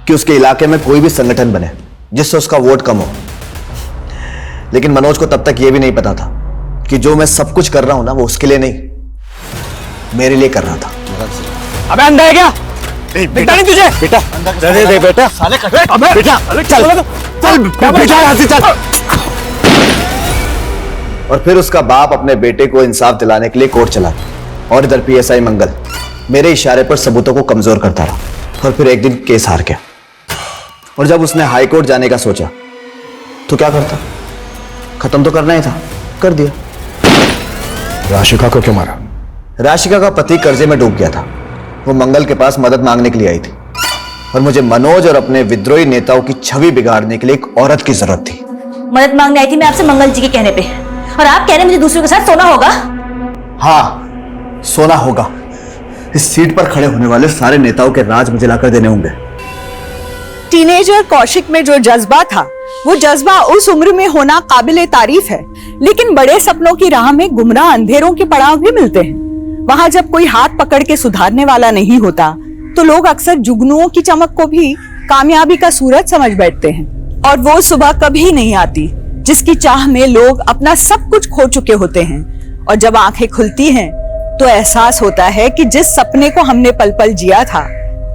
कि उसके इलाके में कोई भी संगठन बने जिससे उसका वोट कम हो। लेकिन मनोज को तब तक यह भी नहीं पता था कि जो मैं सब कुछ कर रहा हूं ना, वो उसके लिए नहीं, मेरे लिए कर रहा था। अबे अंधा है क्या? दिखता नहीं तुझे? बेटा दे बेटा, साले अबे बेटा चल बेटा यहाँ से चल। और फिर उसका बाप अपने बेटे को इंसाफ दिलाने के लिए कोर्ट चला गया और इधर पीएसआई मंगल मेरे इशारे पर सबूतों को कमजोर करता रहा और फिर एक दिन केस हार गया। और जब उसने हाई कोर्ट जाने का सोचा तो क्या करता, खत्म तो करना ही था, कर दिया। राशिका को क्यों मारा? राशिका का पति कर्जे में डूब गया था। वो मंगल के पास मदद मांगने के लिए आई थी और मुझे मनोज और अपने विद्रोही नेताओं की छवि बिगाड़ने के लिए एक औरत की जरूरत थी। मदद मांगने आई थी मैं आपसे मंगल जी के कहने पे, और आप कह रहे मुझे दूसरों के साथ सोना होगा? हाँ, सोना होगा। इस सीट पर खड़े होने वाले सारे नेताओं के राज मुझे लाकर देने होंगे। टीनेजर कौशिक में जो जज्बा था, वो जज्बा उस उम्र में होना काबिले तारीफ है, लेकिन बड़े सपनों की राह में गुमराह अंधेरों के पड़ाव भी मिलते हैं। वहां जब कोई हाथ पकड़ के सुधारने वाला नहीं होता तो लोग अक्सर जुगनुओं की चमक को भी कामयाबी का सूरज समझ बैठते हैं। और वो सुबह कभी नहीं आती जिसकी चाह में लोग अपना सब कुछ खो चुके होते हैं, और जब आंखें खुलती हैं तो एहसास होता है कि जिस सपने को हमने पल पल जिया था,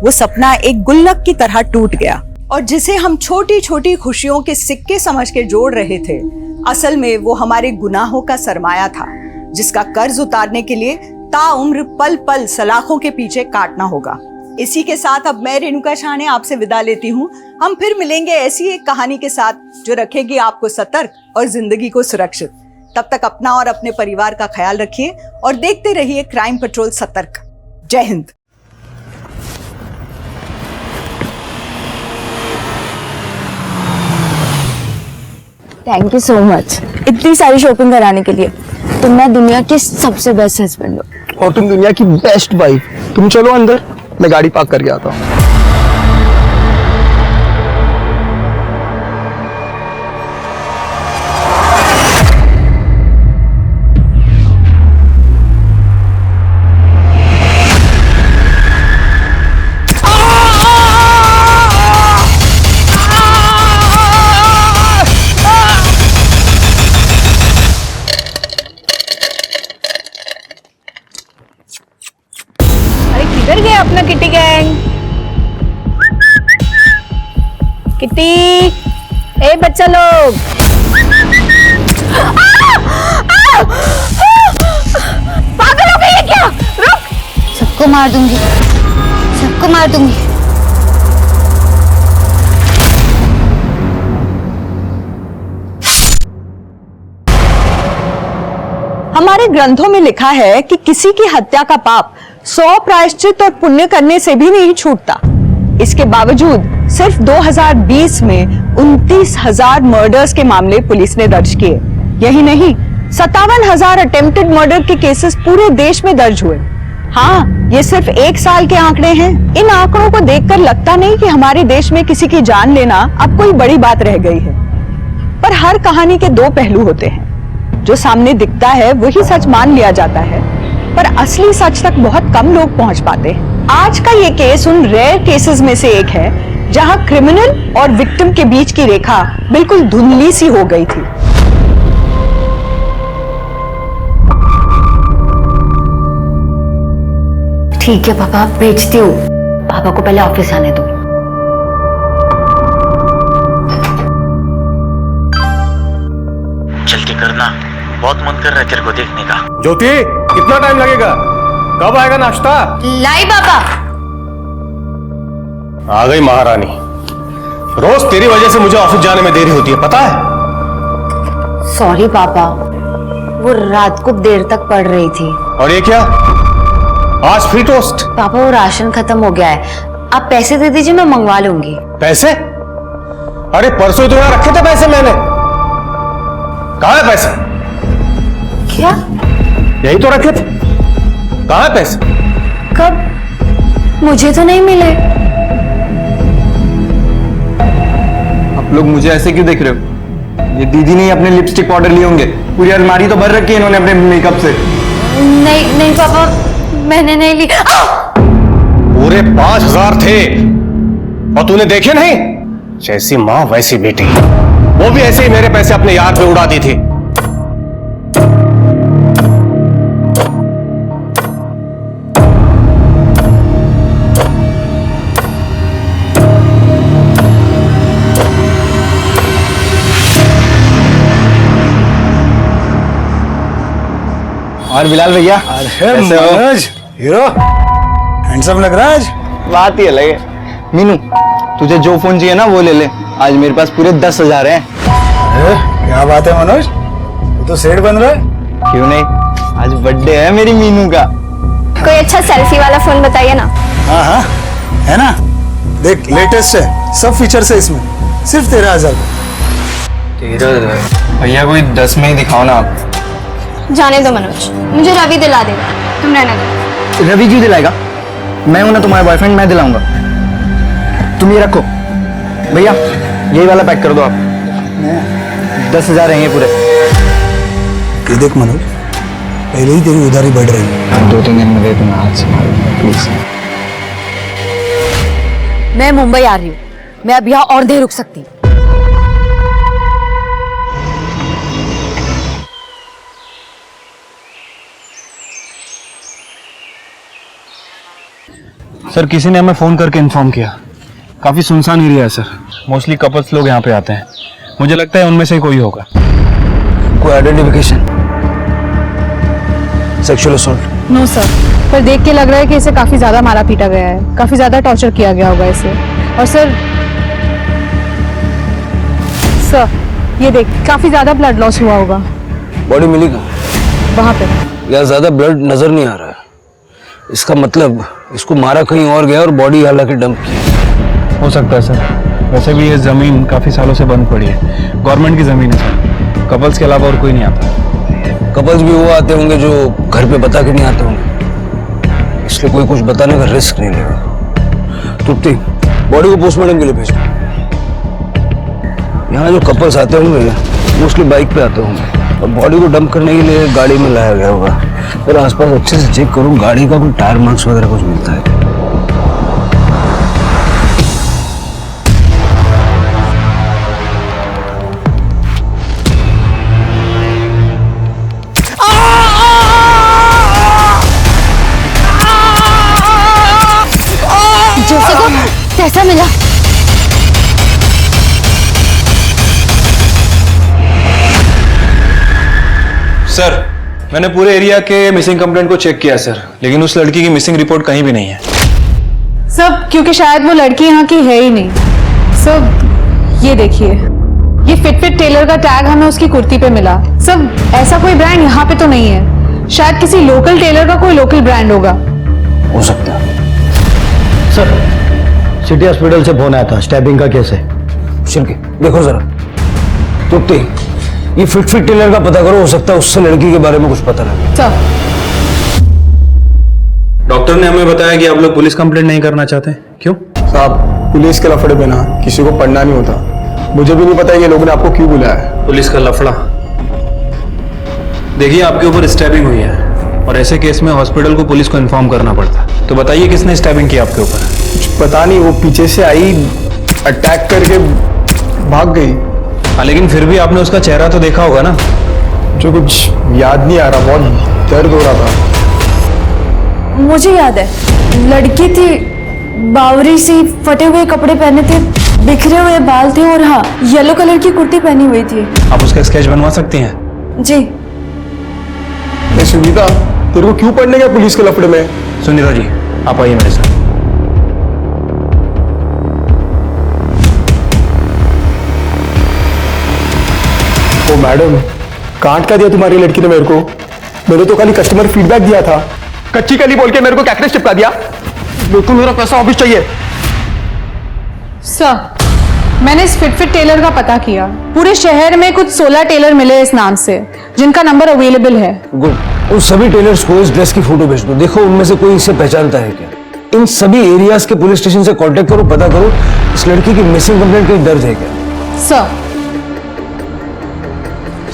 वो सपना एक गुल्लक की तरह टूट गया, और जिसे हम छोटी छोटी खुशियों के सिक्के समझ के जोड़ रहे थे, असल में वो हमारे गुनाहों का सरमाया था, जिसका कर्ज उतारने के लिए ताउम्र पल पल सलाखों के पीछे काटना होगा। इसी के साथ अब मैं रेणुका शाहने आपसे विदा लेती हूँ। हम फिर मिलेंगे ऐसी एक कहानी के साथ जो रखेगी आपको सतर्क और जिंदगी को सुरक्षित। तब तक अपना और अपने परिवार का ख्याल रखिए और देखते रहिए क्राइम पेट्रोल सतर्क। जय Hind. Thank you so much इतनी सारी शॉपिंग कराने के लिए। तुम ना दुनिया के सबसे बेस्ट हस्बैंड हो। और तुम दुनिया की बेस्ट वाइफ। तुम चलो अंदर, मैं गाड़ी पार्क करके आता हूँ। किधर गया अपना किटी गैंग? किटी, ए बच्चा लोग, पागल हो गई है क्या? रुक, सबको मार दूंगी, सबको मार दूंगी। हमारे ग्रंथों में लिखा है कि किसी की हत्या का पाप 100 प्रायश्चित और पुण्य करने से भी नहीं छूटता। इसके बावजूद सिर्फ 2020 में 29,000 मर्डर्स के मामले पुलिस ने दर्ज किए। यही नहीं, 57,000 अटेम्प्टेड मर्डर के केसेस पूरे देश में दर्ज हुए। हाँ, ये सिर्फ एक साल के आंकड़े हैं। इन आंकड़ों को देखकर लगता नहीं कि हमारे देश में किसी की जान लेना अब कोई बड़ी बात रह गई है। पर हर कहानी के दो पहलू होते हैं। जो सामने दिखता है वही सच मान लिया जाता है, पर असली सच तक बहुत कम लोग पहुंच पाते हैं। आज का ये केस उन रेयर केसेस में से एक है जहां क्रिमिनल और विक्टिम के बीच की रेखा बिल्कुल धुंधली सी हो गई थी। ठीक है पापा, भेजती हूँ। पापा को पहले ऑफिस आने दो। जल्दी करना, बहुत मन कर रहा है तेरे को देखने का। ज्योति, कितना टाइम लगेगा? कब आएगा नाश्ता? लाई पापा। आ गई महारानी। रोज तेरी वजह से मुझे ऑफिस जाने में देरी होती है, पता है? सॉरी पापा, वो रात को देर तक पढ़ रही थी। और ये क्या, आज फ्री टोस्ट? पापा वो राशन खत्म हो गया है, आप पैसे दे दीजिए, मैं मंगवा लूंगी। पैसे? अरे परसों तो यहाँ रखे थे पैसे मैंने, कहाँ है पैसे? क्या? यही तो रखे थे, कहाँ है पैसे? कब? मुझे तो नहीं मिले। आप लोग मुझे ऐसे क्यों देख रहे हो? ये दीदी ने अपने लिपस्टिक पाउडर लिए होंगे, पूरी अलमारी तो भर रखी है इन्होंने अपने मेकअप से। नहीं नहीं पापा, मैंने नहीं ली। पूरे 5,000 थे और तूने देखे नहीं? जैसी माँ वैसी बेटी, वो भी ऐसे ही मेरे पैसे अपने यार पे उड़ा दी थी। और बिलाल भैया, अरे मनोज, हीरो हैंडसम लग रहा है आज। बात ही अलग है। मीनू, तुझे जो फोन चाहिए ना वो ले ले, आज मेरे पास पूरे 10,000 हैं। अरे क्या बात है मनोज, तू तो सेठ बन रहा है। क्यों नहीं, आज बर्थडे है मेरी मीनू का। कोई अच्छा सेल्फी वाला फोन बताइए ना। हाँ हाँ है ना, देख लेटेस्ट है, सब फीचर्स है इसमें, सिर्फ 13,000। भैया कोई 10 में ही दिखाओ ना आप। जाने दो मनोज, मुझे रवि दिला देगा, तुम रहना दो। रवि क्यों दिलाएगा? मैं हूं ना तुम्हारा बॉयफ्रेंड, मैं दिलाऊंगा। तुम ये रखो भैया, यही वाला पैक कर दो आप। 10,000 रहेंगे पूरे। ये देख मनोज, पहले ही तेरी उधारी बढ़ रही है। 2-3 दिन में दे दूंगा, हाथ से प्लीज। मैं मुंबई आ रही हूँ, मैं अब यहाँ और देर रुक सकती। सर किसी ने हमें फोन करके इन्फॉर्म किया, काफी सुनसान एरिया है सर, मोस्टली कपल्स लोग यहाँ पे आते हैं, मुझे लगता है उनमें से कोई होगा। कोई identification? Sexual assault? No sir, पर देख के लग रहा है कि इसे काफी ज्यादा मारा पीटा गया है, काफी ज्यादा टॉर्चर किया गया होगा इसे। और सर ये देख, काफी ज्यादा ब्लड लॉस हुआ होगा। बॉडी मिली कहाँ? वहां पे यार ज्यादा ब्लड नजर नहीं आ रहा है, इसका मतलब इसको मारा कहीं और गया और बॉडी हालांकि डंप की। हो सकता है सर, वैसे भी ये जमीन काफी सालों से बंद पड़ी है, गवर्नमेंट की जमीन है सर, कपल्स के अलावा और कोई नहीं आता। कपल्स भी वो आते होंगे जो घर पे बता के नहीं आते होंगे, इसलिए कोई कुछ बताने का रिस्क नहीं लेगा। तृप्ति, बॉडी को पोस्टमार्टम के लिए भेजो। यहाँ जो कपल्स आते होंगे मोस्टली बाइक पे आते होंगे और बॉडी को डंप करने के लिए गाड़ी में लाया गया होगा। और आसपास अच्छे से चेक करूँ, गाड़ी का कोई टायर मार्क्स वगैरह कुछ मिलता है। जैसे को कैसा मिला? सर मैंने पूरे एरिया के मिसिंग कंप्लेंट को चेक किया सर, लेकिन उस लड़की की मिसिंग रिपोर्ट कहीं भी नहीं है। सब क्योंकि शायद वो लड़की यहाँ की है ही नहीं। सब ये देखिए, ये फिट टेलर का टैग हमें उसकी कुर्ती पे मिला। सब ऐसा कोई ब्रांड यहाँ पे तो नहीं है, शायद किसी लोकल टेलर का कोई लोकल ब्रांड होगा। हो सकता है सर, सिटी हॉस्पिटल से फोन आया था, स्टैबिंग का केस है। चल के देखो जरा। तृप्ति, ये फिट टेलर का पता करो, हो सकता है उससे लड़की के बारे में कुछ पता लगे। डॉक्टर ने हमें बताया कि आप लोग पुलिस कंप्लेंट नहीं करना चाहते, क्यों? साहब, पुलिस के लफड़े में ना किसी को पढ़ना नहीं होता। मुझे भी नहीं पता ये लोगों ने आपको क्यों बुलाया है। पुलिस का लफड़ा? देखिए, आपके ऊपर स्टैबिंग हुई है और ऐसे केस में हॉस्पिटल को पुलिस को इन्फॉर्म करना पड़ता है। तो बताइए किसने स्टैबिंग की आपके ऊपर? कुछ पता नहीं, वो पीछे से आई, अटैक करके भाग गई। हाँ, लेकिन फिर भी आपने उसका चेहरा तो देखा होगा ना? जो कुछ याद नहीं आ रहा, बहुत दर्द हो रहा था। मुझे याद है, लड़की थी, बावरी सी, फटे हुए कपड़े पहने थे, बिखरे हुए बाल थे और हाँ, येलो कलर की कुर्ती पहनी हुई थी। आप उसका स्केच बनवा सकती हैं? जी। सुनीता, तेरे को क्यों पढ़ने गया पुलिस के लफड़े में? सुनीता जी, आप आइए मेरे साथ। मैडम, काट क्या दिया तुम्हारी लड़की ने मेरे को? मैंने तो खाली कस्टमर फीडबैक दिया था। कच्ची कली बोल के मेरे को कैक्टस चिपका दिया। बिल्कुल मेरा पैसा वापस चाहिए। सर, मैंने इस फिट टेलर का पता किया। पूरे शहर में कुछ 16 टेलर मिले इस नाम से, जिनका नंबर अवेलेबल है। गुड। उन सभी टेलर्स को इस ड्रेस की फोटो भेज दो। देखो उनमें से कोई इसे पहचानता है क्या। इन सभी एरियाज के पुलिस स्टेशन से कांटेक्ट करो, पता करो इस लड़की की मिसिंग कंप्लेंट कहीं दर्ज है क्या।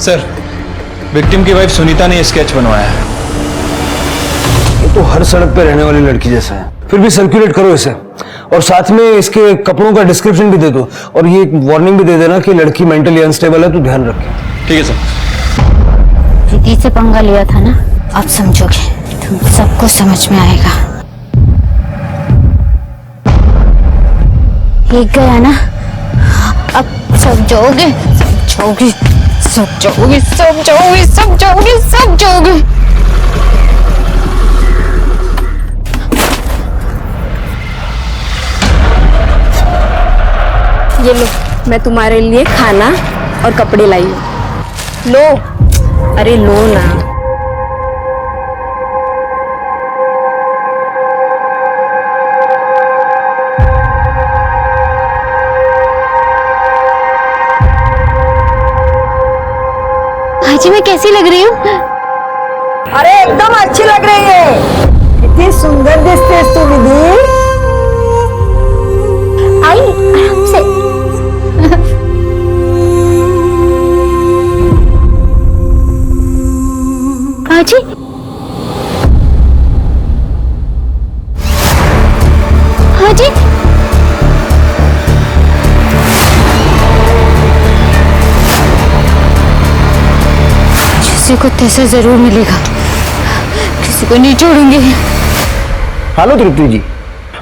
सर, विक्टिम की वाइफ सुनीता ने स्केच बनवाया है। ये तो हर सड़क पे रहने वाली लड़की जैसा है। फिर भी सर्कुलेट करो इसे, और साथ में इसके कपड़ों का डिस्क्रिप्शन भी दे दो, और ये एक वार्निंग भी दे देना कि लड़की मेंटली अनस्टेबल है, तो ध्यान रखें। ठीक है सर। दीदी से पंगा लिया था ना, अब समझोगे, तुम सबको समझ में आएगा। एक गया ना, अब सब जाओगे, सब जाओगे, सब जाओगे, सब जाओगे, सब जाओगे, सब जाओगे। ये लो, मैं तुम्हारे लिए खाना और कपड़े लाई हूँ। लो, अरे लो ना। भाजी मैं कैसी लग रही हूँ? अरे एकदम अच्छी लग रही है। कितनी सुंदर दिखती है तू दीदी। आई आराम से। भाजी, भाजी, किसी को तैसा जरूर मिलेगा, किसी को नहीं छोड़ूंगी। हेलो तृप्ति जी,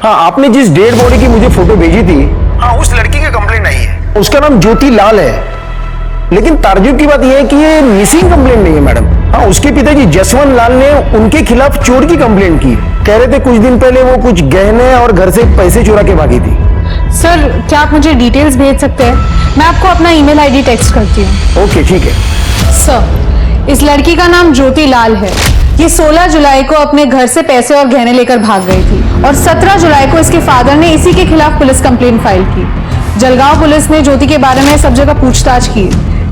हाँ आपने जिस डेड बॉडी की मुझे फोटो भेजी थी, हाँ उस लड़की की कंप्लेंट आई है। उसका नाम ज्योति लाल है, लेकिन ताज्जुब की बात यह है कि ये मिसिंग कंप्लेंट नहीं है मैडम। हाँ उसके पिताजी जसवंत लाल ने उनके खिलाफ चोर की कंप्लेंट की। कह रहे थे कुछ दिन पहले वो कुछ गहने और घर से पैसे चुरा के भागी थी। सर, क्या आप मुझे डिटेल्स भेज सकते हैं? मैं आपको अपना ईमेल आईडी टेक्स्ट करती हूँ। ओके ठीक है। सर, इस लड़की का नाम ज्योति लाल है। ये 16 जुलाई को अपने घर से पैसे और गहने लेकर भाग गई थी, और 17 जुलाई को इसके फादर ने इसी के खिलाफ पुलिस कंप्लेंट फाइल की। जलगांव पुलिस ने ज्योति के बारे में सब जगह पूछताछ की,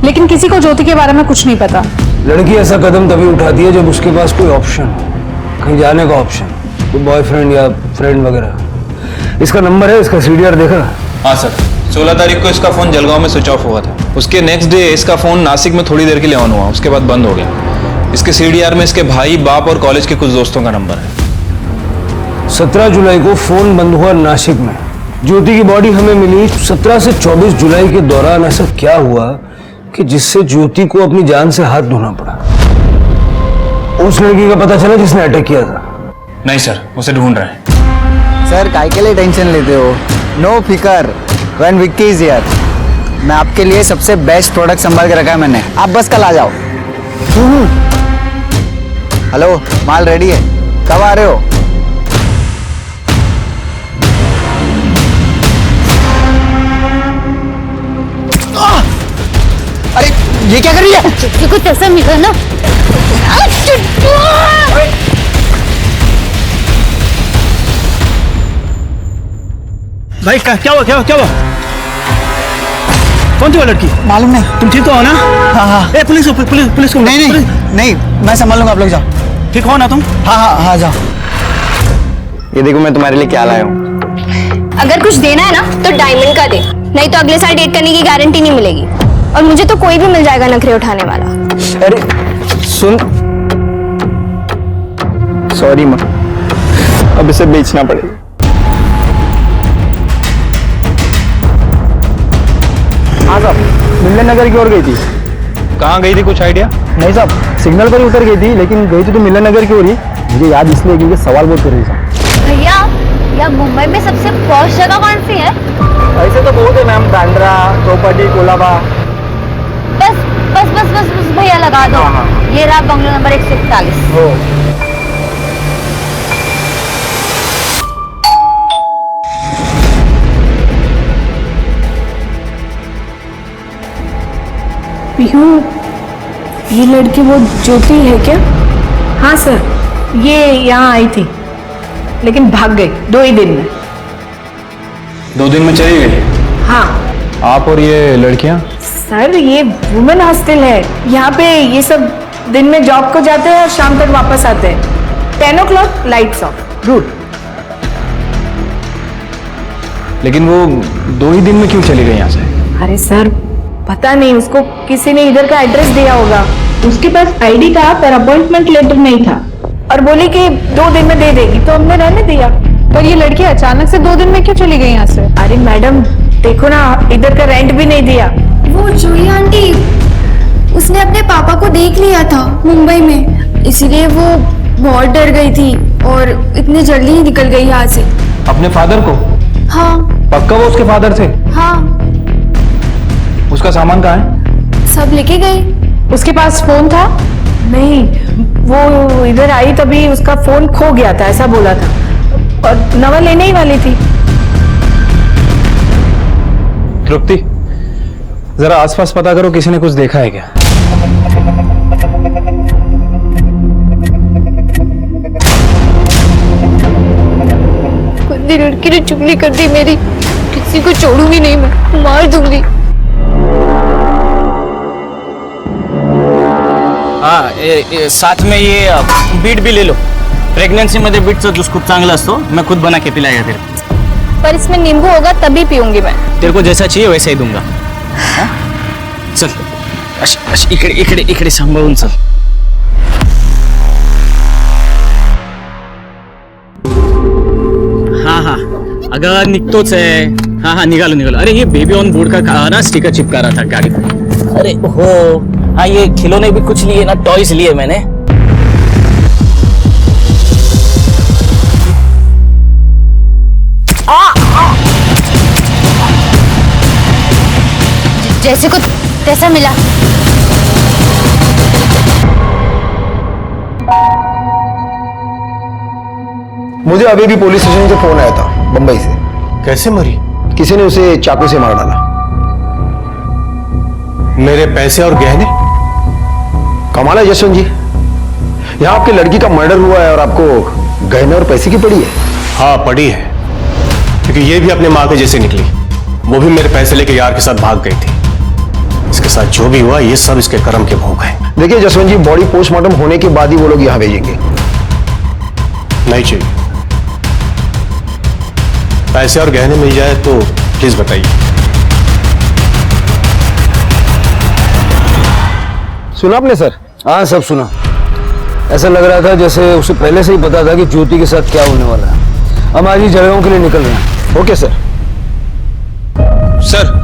लेकिन किसी को ज्योति के बारे में कुछ नहीं पता। लड़की ऐसा कदम तभी उठाती है जब उसके पास कोई ऑप्शन हो, कहीं जाने का ऑप्शन, कोई बॉयफ्रेंड या फ्रेंड वगैरह। इसका नंबर है, इसका सीडीआर देखा? हाँ सर, 16 तारीख को इसका फोन जलगांव में स्विच ऑफ हुआ था। उसके नेक्स्ट डे इसका फोन नासिक में थोड़ी देर के लिए ऑन हुआ, उसके बाद बंद हो गया। इसके सीडीआर में इसके भाई, बाप और कॉलेज के कुछ दोस्तों का नंबर है। 17 जुलाई को फोन बंद हुआ नासिक में। ज्योति की बॉडी हमें मिली 17 से 24 जुलाई के दौरान। ऐसा क्या हुआ कि जिससे ज्योति को अपनी जान से हाथ धोना पड़ा? उस लड़की का पता चला जिसने अटैक किया था? नहीं सर, उसे ढूंढ रहे हैं। सर काय के लिए टेंशन लेते हो? नो फिकर, व्हेन विक्की इज हियर। मैं आपके लिए सबसे बेस्ट प्रोडक्ट संभाल के रखा है मैंने, आप बस कल आ जाओ। हेलो, माल रेडी है, कब आ रहे हो? अरे ये क्या कर रही है? कुछ ऐसा मिला ना। भाई क्या हुआ, क्या हुआ? कौन थी वो लड़की? मालूम नहीं। तुम ठीक तो हो ना? हाँ हाँ। ए पुलिस को। नहीं, मैं संभाल लूंगा, आप लोग जाओ। ठीक हो ना तुम? हाँ जाओ। ये देखो मैं तुम्हारे लिए क्या लाया हूँ। अगर कुछ देना है ना तो डायमंड का दे, नहीं तो अगले साल डेट करने की गारंटी नहीं मिलेगी। और मुझे तो कोई भी मिल जाएगा नखरे उठाने वाला। अरे सुन, सॉरी माँ, अब इसे बेचना पड़ेगा। हाँ साहब, मिलन नगर की ओर गई थी। कहाँ गई थी, कुछ आइडिया? नहीं साहब, सिग्नल पर ही उतर गई थी, लेकिन गई थी तो मिलन नगर की ओर ही। मुझे याद इसलिए क्योंकि सवाल बहुत कर रही साहब। भैया, यहाँ मुंबई में सबसे पॉश जगह कौन सी है? ऐसे तो बहुत है मैम, बांद्रा, चौपाटी, कोलाबा। बस भैया लगा दो। ये रहा बंगलो नंबर 141। पीहू, ये लड़की वो ज्योति है क्या? हाँ सर, ये यहाँ आई थी लेकिन भाग गई 2 ही दिन में। 2 दिन में चली गई? हाँ आप और ये लड़कियां? सर ये वुमेन हॉस्टल है, यहाँ पे ये सब दिन में जॉब को जाते हैं और शाम तक वापस आते हैं। 10 o'clock लाइट्स ऑफ। रूट। लेकिन वो 2 ही दिन में क्यों चली गई यहाँ से? अरे सर पता नहीं, उसको किसी ने इधर का एड्रेस दिया होगा। उसके पास आईडी था पर अपॉइंटमेंट लेटर नहीं था और बोली कि 2 दिन में दे देगी, तो हमने रहने दिया। पर ये लड़की अचानक से 2 दिन में क्यों चली गई यहाँ से? अरे मैडम देखो ना, इधर का रेंट भी नहीं दिया। वो जूही आंटी, उसने अपने पापा को देख लिया था मुंबई में, इसीलिए वो बहुत डर गई थी और इतने जल्दी ही निकल गई यहाँ से। अपने फादर को? हाँ। पक्का वो उसके फादर थे? हाँ। उसका सामान कहाँ है? सब लेके गए। उसके पास फोन था? नहीं, वो इधर आई तभी उसका फोन खो गया था ऐसा बोला था, और नवा लेने ही वाली थी। तृप्ति, जरा आसपास पता करो, किसी ने कुछ देखा है क्या? गंदी लड़की ने चुगली कर दी मेरी, किसी को छोड़ूंगी नहीं, मैं मार दूंगी। हाँ, साथ में ये बीट भी ले लो। प्रेग्नेंसी मध्ये बीटचा ज्यूस खूप चांगला असतो, मैं खुद बना के पिलाएगा तेरे को। पर इसमें नींबू होगा तभी पीऊंगी मैं। तेरे को जैसा चाहिए वैसा ही दूंगा। हाँ? चल इकडे इकडे इकडे सांभाळून चल। हाँ हाँ, अगं निघतोच आहे। हाँ हाँ निघालो निघालो। अरे ये बेबी ऑन बोर्ड का ना स्टिकर चिपका रहा था गाड़ी पे। अरे हो हाँ, ये खिलौने भी कुछ लिए ना, टॉयज लिए मैंने। जैसे को तैसा मिला। मुझे अभी भी पुलिस स्टेशन से फोन आया था बंबई से। कैसे मरी? किसी ने उसे चाकू से मार डाला। मेरे पैसे और गहने? कमाल है जसवंत जी, यहाँ आपकी लड़की का मर्डर हुआ है और आपको गहने और पैसे की पड़ी है? हाँ पड़ी है, क्योंकि ये भी अपने माँ के जैसे निकली। वो भी मेरे पैसे लेके यार के साथ भाग गई थी। इसके साथ जो भी हुआ ये सब इसके कर्म के भोग हैं। देखिए जसवंत जी, बॉडी पोस्टमार्टम होने के बाद ही वो लोग यहाँ भेजेंगे। नहीं चाहिए। पैसे और गहने मिल जाए तो प्लीज बताइए। सुना आपने सर? हाँ सब सुना। ऐसा लग रहा था जैसे उसे पहले से ही पता था कि ज्योति के साथ क्या होने वाला है। हम आज ही जलगांव के लिए निकल रहे हैं। Okay sir. सर,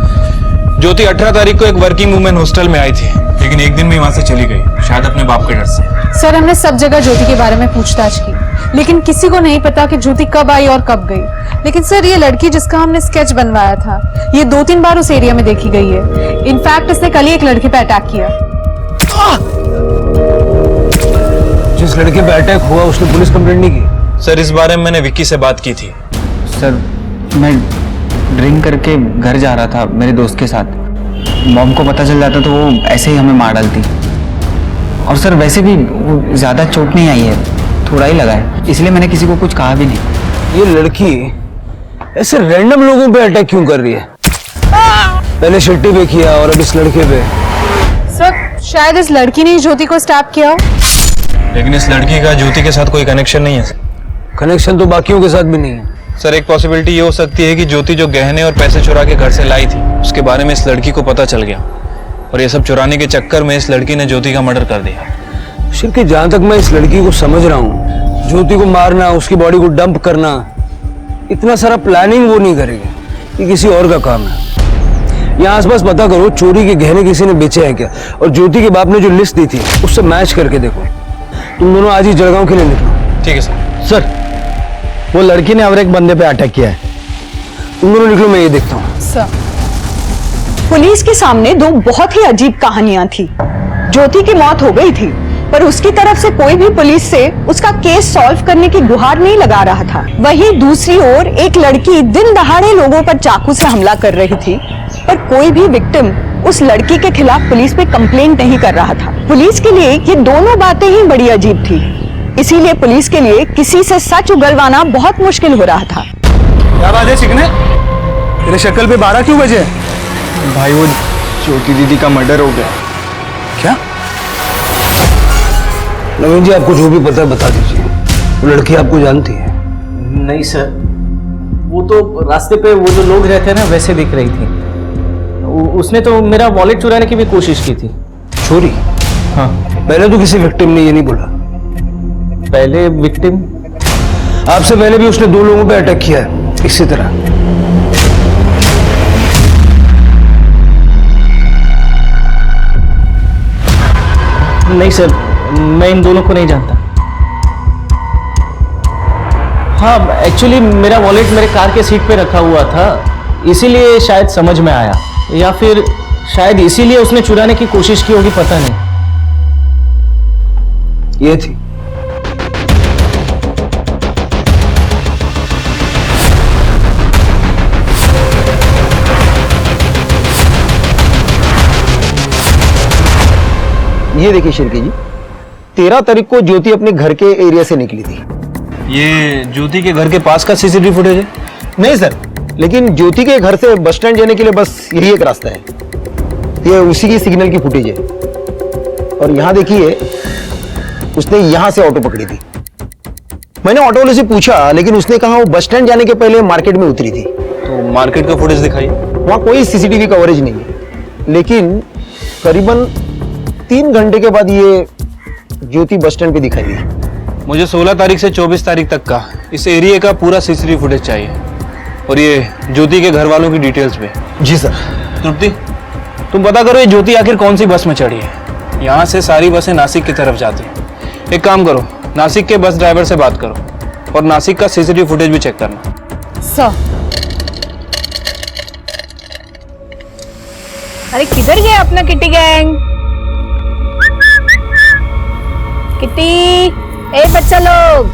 ज्योति 18 तारीख को एक वर्किंग वुमेन हॉस्टल में आई थी, लेकिन एक दिन में वहां से चली गई, शायद अपने बाप के डर से। सर हमने सब जगह ज्योति के बारे में पूछताछ की, लेकिन किसी को नहीं पता कि ज्योति कब आई और कब गई। लेकिन सर ये लड़की जिसका हमने स्केच बनवाया था, ये 2-3 बार उस एरिया में देखी गई है। इनफैक्ट इसने कल ही एक लड़की पे अटैक किया। जिस लड़के पे अटैक हुआ उसने पुलिस कंप्लेंट नहीं की? सर इस बारे में मैंने विक्की से बात की थी। सर मैं ड्रिंक करके घर जा रहा था मेरे दोस्त के साथ। मॉम को पता चल जाता तो वो ऐसे ही हमें मार डालती। और सर वैसे भी वो ज़्यादा चोट नहीं आई है, थोड़ा ही लगा है, इसलिए मैंने किसी को कुछ कहा भी नहीं। ये लड़की ऐसे रैंडम लोगों पे अटैक क्यों कर रही है? पहले शेट्टी पे किया और अब इस लड़के पे। सर शायद इस लड़की ने ज्योति को स्टैप किया हो। लेकिन इस लड़की का ज्योति के साथ कोई कनेक्शन नहीं है। कनेक्शन तो बाकियों के साथ भी नहीं है। सर एक पॉसिबिलिटी ये हो सकती है कि ज्योति जो गहने और पैसे चुरा के घर से लाई थी, उसके बारे में इस लड़की को पता चल गया और ये सब चुराने के चक्कर में इस लड़की ने ज्योति का मर्डर कर दिया। शिल्पी, जहां तक मैं इस लड़की को समझ रहा हूँ, ज्योति को मारना, उसकी बॉडी को डंप करना, इतना सारा प्लानिंग वो नहीं करेगी। ये किसी और का काम है। यहाँ आसपास पता करो चोरी के गहने किसी ने बेचे हैं क्या, और ज्योति के बाप ने जो लिस्ट दी थी उससे मैच करके देखो। तुम दोनों आज ही जलगांव के लिए निकलो। ठीक है सर। सर वो लड़की ने और एक बंदे पे अटैक किया है। तुम दोनों निकलो, मैं ये देखता हूँ। सर पुलिस के सामने 2 बहुत ही अजीब कहानियां थी। ज्योति की मौत हो गई थी, पर उसकी तरफ से कोई भी पुलिस से उसका केस सॉल्व करने की गुहार नहीं लगा रहा था। वहीं दूसरी ओर एक लड़की दिन दहाड़े लोगों पर चाकू से हमला कर रही थी, पर कोई भी विक्टिम उस लड़की के खिलाफ पुलिस पे कंप्लेंट नहीं कर रहा था। पुलिस के लिए ये दोनों बातें ही बड़ी अजीब थी। इसीलिए पुलिस के लिए किसी से सच उगलवाना बहुत मुश्किल हो रहा था। क्या बात है चिकने? तेरे शक्ल पे 12 क्यों बजे? भाई वो ज्योति दीदी का मर्डर हो गया। क्या? नवीन जी, आपको जो भी पता है बता दीजिए। वो लड़की आपको जानती है? नहीं सर, वो तो रास्ते पे वो जो लोग रहते हैं ना वैसे दिख रही थी। उसने तो मेरा वॉलेट चुराने की भी कोशिश की थी। चोरी? हाँ। पहले तो किसी विक्टिम ने ये नहीं बोला। पहले विक्टिम? आपसे पहले भी उसने 2 लोगों पे अटैक किया है इसी तरह। नहीं सर, मैं इन दोनों को नहीं जानता। हाँ, एक्चुअली मेरा वॉलेट मेरे कार के सीट पे रखा हुआ था, इसीलिए शायद समझ में आया, या फिर शायद इसीलिए उसने चुराने की कोशिश की होगी, पता नहीं। ये थी। ये देखिए शिल्पी जी, 13 तारीख को ज्योति अपने घर के एरिया से निकली थी। ये ज्योति के घर के पास का सीसीटीवी फुटेज है? नहीं सर, लेकिन ज्योति के घर से बस स्टैंड जाने के लिए बस यही एक रास्ता है। ये उसी की सिग्नल की फुटेज है। और यहाँ देखिए, उसने यहाँ से ऑटो पकड़ी थी। मैंने ऑटो वाले से पूछा, लेकिन उसने कहा वो बस स्टैंड जाने के पहले मार्केट में उतरी थी। तो मार्केट का फुटेज दिखाइए। वहाँ कोई सीसीटीवी कवरेज नहीं है, लेकिन करीबन 3 घंटे के बाद ये ज्योति बस स्टैंड पे दिखाई दी। मुझे 16 तारीख से 24 तारीख तक का इस एरिया का पूरा सीसीटीवी फुटेज चाहिए, और ये ज्योति के घर वालों की डिटेल्स पे। जी सर। तृप्ति, तुम पता करो ये ज्योति आखिर कौन सी बस में चढ़ी है। यहाँ से सारी बसें नासिक की तरफ जाती हैं। एक काम करो, नासिक के बस ड्राइवर से बात करो और नासिक का सीसीटीवी फुटेज भी चेक करना। सर, अरे किधर गया अपना किटी गैंग? किटी, ए बच्चा लोग,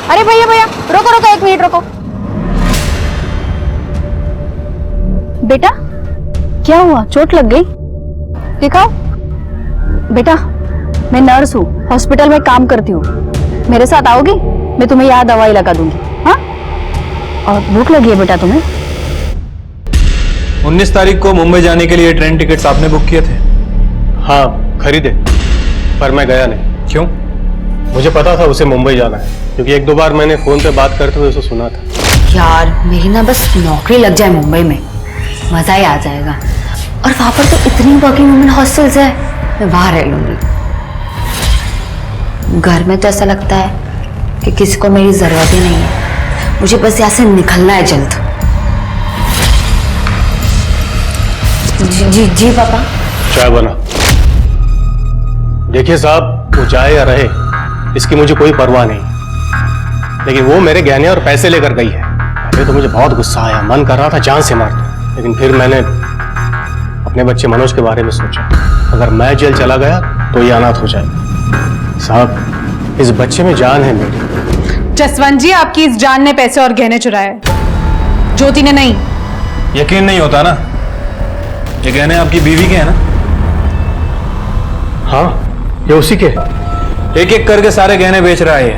अरे भैया भैया रोको रोको, 1 मिनट रोको। बेटा क्या हुआ, चोट लग गई? दिखाओ। बेटा मैं नर्स हूँ, हॉस्पिटल में काम करती हूँ, मेरे साथ आओगी? मैं तुम्हें यहाँ दवाई लगा दूंगी। हाँ, और भूख लगी है बेटा तुम्हें? 19 तारीख को मुंबई जाने के लिए ट्रेन टिकट्स आपने बुक किए थे? हाँ खरीदे, पर मैं गया नहीं। क्यों? मुझे पता था उसे मुंबई जाना है, क्योंकि 1-2 बार मैंने फोन पे बात करते हुए उसे सुना था। यार मेरी ना बस नौकरी लग जाए मुंबई में, मजा ही आ जाएगा। और वहां पर तो इतनी वर्किंग वुमेन हॉस्टल्स है, मैं वहां रह लूंगी। घर में तो ऐसा लगता है कि किसी को मेरी जरूरत ही नहीं है, मुझे बस यहाँ से निकलना है जल्द। जी जी जी पापा। चाय बना। देखिए साहब, वो जाए या रहे इसकी मुझे कोई परवाह नहीं, लेकिन वो मेरे गहने और पैसे लेकर गई है। अभी तो मुझे बहुत गुस्सा आया, मन कर रहा था जान से मार दूं, लेकिन फिर मैंने अपने बच्चे मनोज के बारे में सोचा। अगर मैं जेल चला गया तो ये अनाथ हो जाएगा। साहब, इस बच्चे में जान है मेरी। जसवंत जी, आपकी इस जान ने पैसे और गहने चुराए, ज्योति ने नहीं। यकीन नहीं होता ना, ये गहने आपकी बीवी के हैं ना? हाँ, ये उसी के। एक एक करके सारे गहने बेच रहा है ये।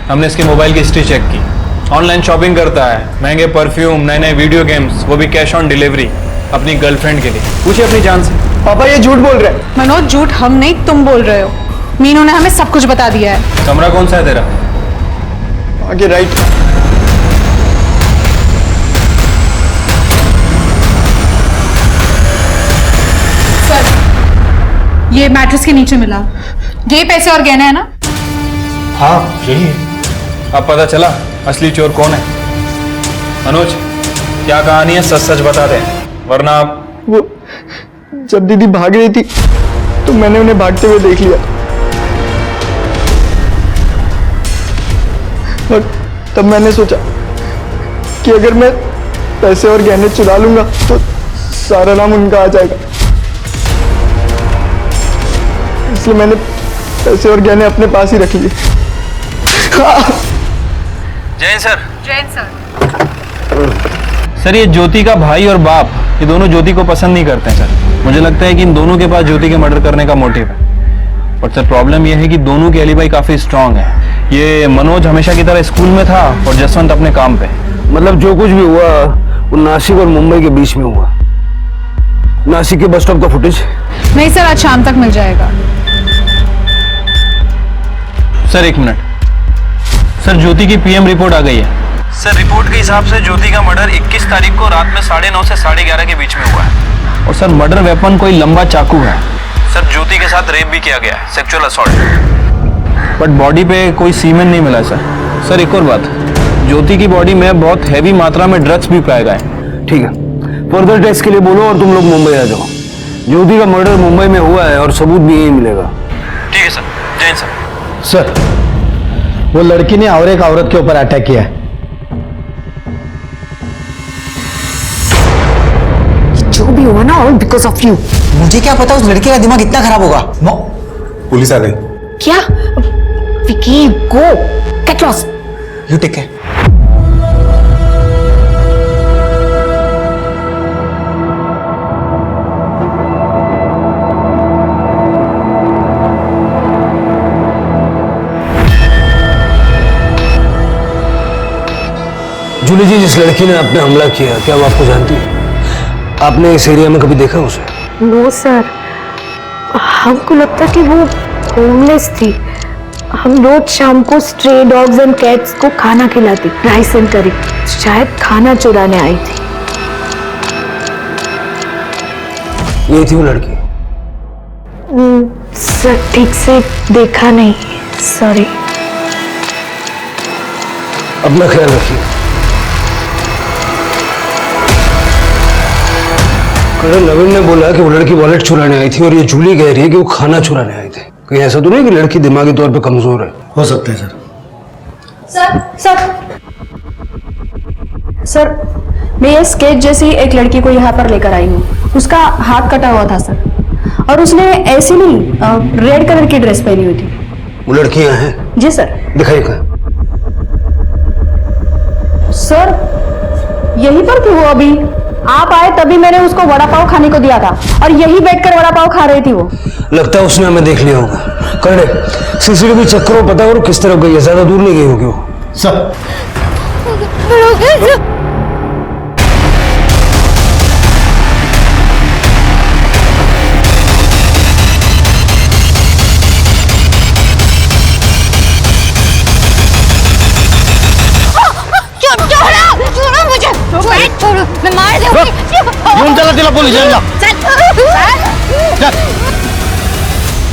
हमने इसके मोबाइल की हिस्ट्री चेक की, ऑनलाइन शॉपिंग करता है, महंगे परफ्यूम, नए नए वीडियो गेम्स, वो भी कैश ऑन डिलीवरी अपनी गर्लफ्रेंड के लिए। पूछिए अपनी जान से। पापा ये झूठ बोल रहे हैं। मनोज, झूठ हम नहीं तुम बोल रहे हो। मीनू ने हमें सब कुछ बता दिया है। कमरा कौन सा है तेरा? आगे राइट। सर, ये मैट्रेस के नीचे मिला, ये पैसे और गहना है ना? हाँ यही है। अब पता चला असली चोर कौन है। मनोज, क्या कहानी है, सच सच बता दे, वरना वो जब दीदी भाग रही थी तो मैंने उन्हें भागते हुए देख लिया। और तब मैंने सोचा कि अगर मैं पैसे और गहने चुरा लूंगा तो सारा नाम उनका आ जाएगा, इसलिए मैंने पैसे और गहने अपने पास ही रख लिए। Jain sir. Jain sir. Sir ये ज्योति का भाई और बाप ये दोनों ज्योति को पसंद नहीं करते हैं सर। मुझे लगता है कि इन दोनों के पास ज्योति के मर्डर करने का मोटिव है। और सर प्रॉब्लम यह है कि दोनों की एलिबाई काफी स्ट्रांग है। ये मनोज हमेशा की तरह स्कूल में था और जसवंत अपने काम पे। मतलब जो कुछ भी हुआ वो नासिक और मुंबई के बीच में हुआ। नासिक के बस स्टॉप का फुटेज नहीं सर, आज शाम तक मिल जाएगा। सर एक मिनट सर, ज्योति की पीएम रिपोर्ट आ गई है। सर रिपोर्ट के हिसाब से ज्योति का मर्डर 21 तारीख को रात में 9:30 से 11:30 के बीच में हुआ है। और सर मर्डर वेपन कोई लंबा चाकू है। सर ज्योति के साथ रेप भी किया गया है, सेक्सुअल असॉल्ट। बट बॉडी पे कोई सीमेन नहीं मिला सर। सर एक और बात, ज्योति की बॉडी में बहुत हैवी मात्रा में ड्रग्स भी पाए गए। ठीक है, फर्दर टेस्ट के लिए बोलो और तुम लोग मुंबई आ जाओ। ज्योति का मर्डर मुंबई में हुआ है और सबूत भी यही मिलेगा। ठीक है सर। जैन सर। सर वो लड़की ने और एक औरत के ऊपर अटैक किया है। जो भी हुआ ना ऑल बिकॉज ऑफ यू। मुझे क्या पता उस लड़के का दिमाग इतना खराब होगा। पुलिस आ गई। क्या? Vicky go get lost. You take care. Julie ji, जिस लड़की ने आप पे हमला किया, क्या वो आपको जानती है? आपने इस एरिया में कभी देखा उसे? नो सर, हमको लगता कि वो होमलेस थी। हम रोज शाम को स्ट्रे डॉग्स एंड कैट्स को खाना खिलाती, राइस एंड करी। शायद खाना चुराने आई थी। ये थी वो लड़की? सर ठीक से देखा नहीं, सॉरी। अपना ख्याल रखिए। करण नवीन ने बोला कि वो लड़की वॉलेट चुराने आई थी और ये जूली कह रही है कि वो खाना चुराने आए थे। कहीं ऐसा तो नहीं कि लड़की दिमागी तौर पे कमजोर है? हो सकता है सर। सर मैं ये स्केच जैसी एक लड़की को यहाँ पर लेकर आई हूँ। उसका हाथ कटा हुआ था सर, और उसने ऐसी नहीं रेड कलर की ड्रेस पहनी हुई थी। वो लड़की यहाँ है? जी सर। दिखाइए कहाँ? सर यहीं पर थी वो। अभी आप आए तभी मैंने उसको वड़ा पाव खाने को दिया था और यही बैठकर वड़ा पाव खा रही थी वो। लगता है उसने हमें देख लिया होगा। करने सीसीटीवी चेक करो, पता करो किस तरफ गई है। ज्यादा दूर नहीं गई होगी वो। सर मैं मार दूंगी। चला पुलिस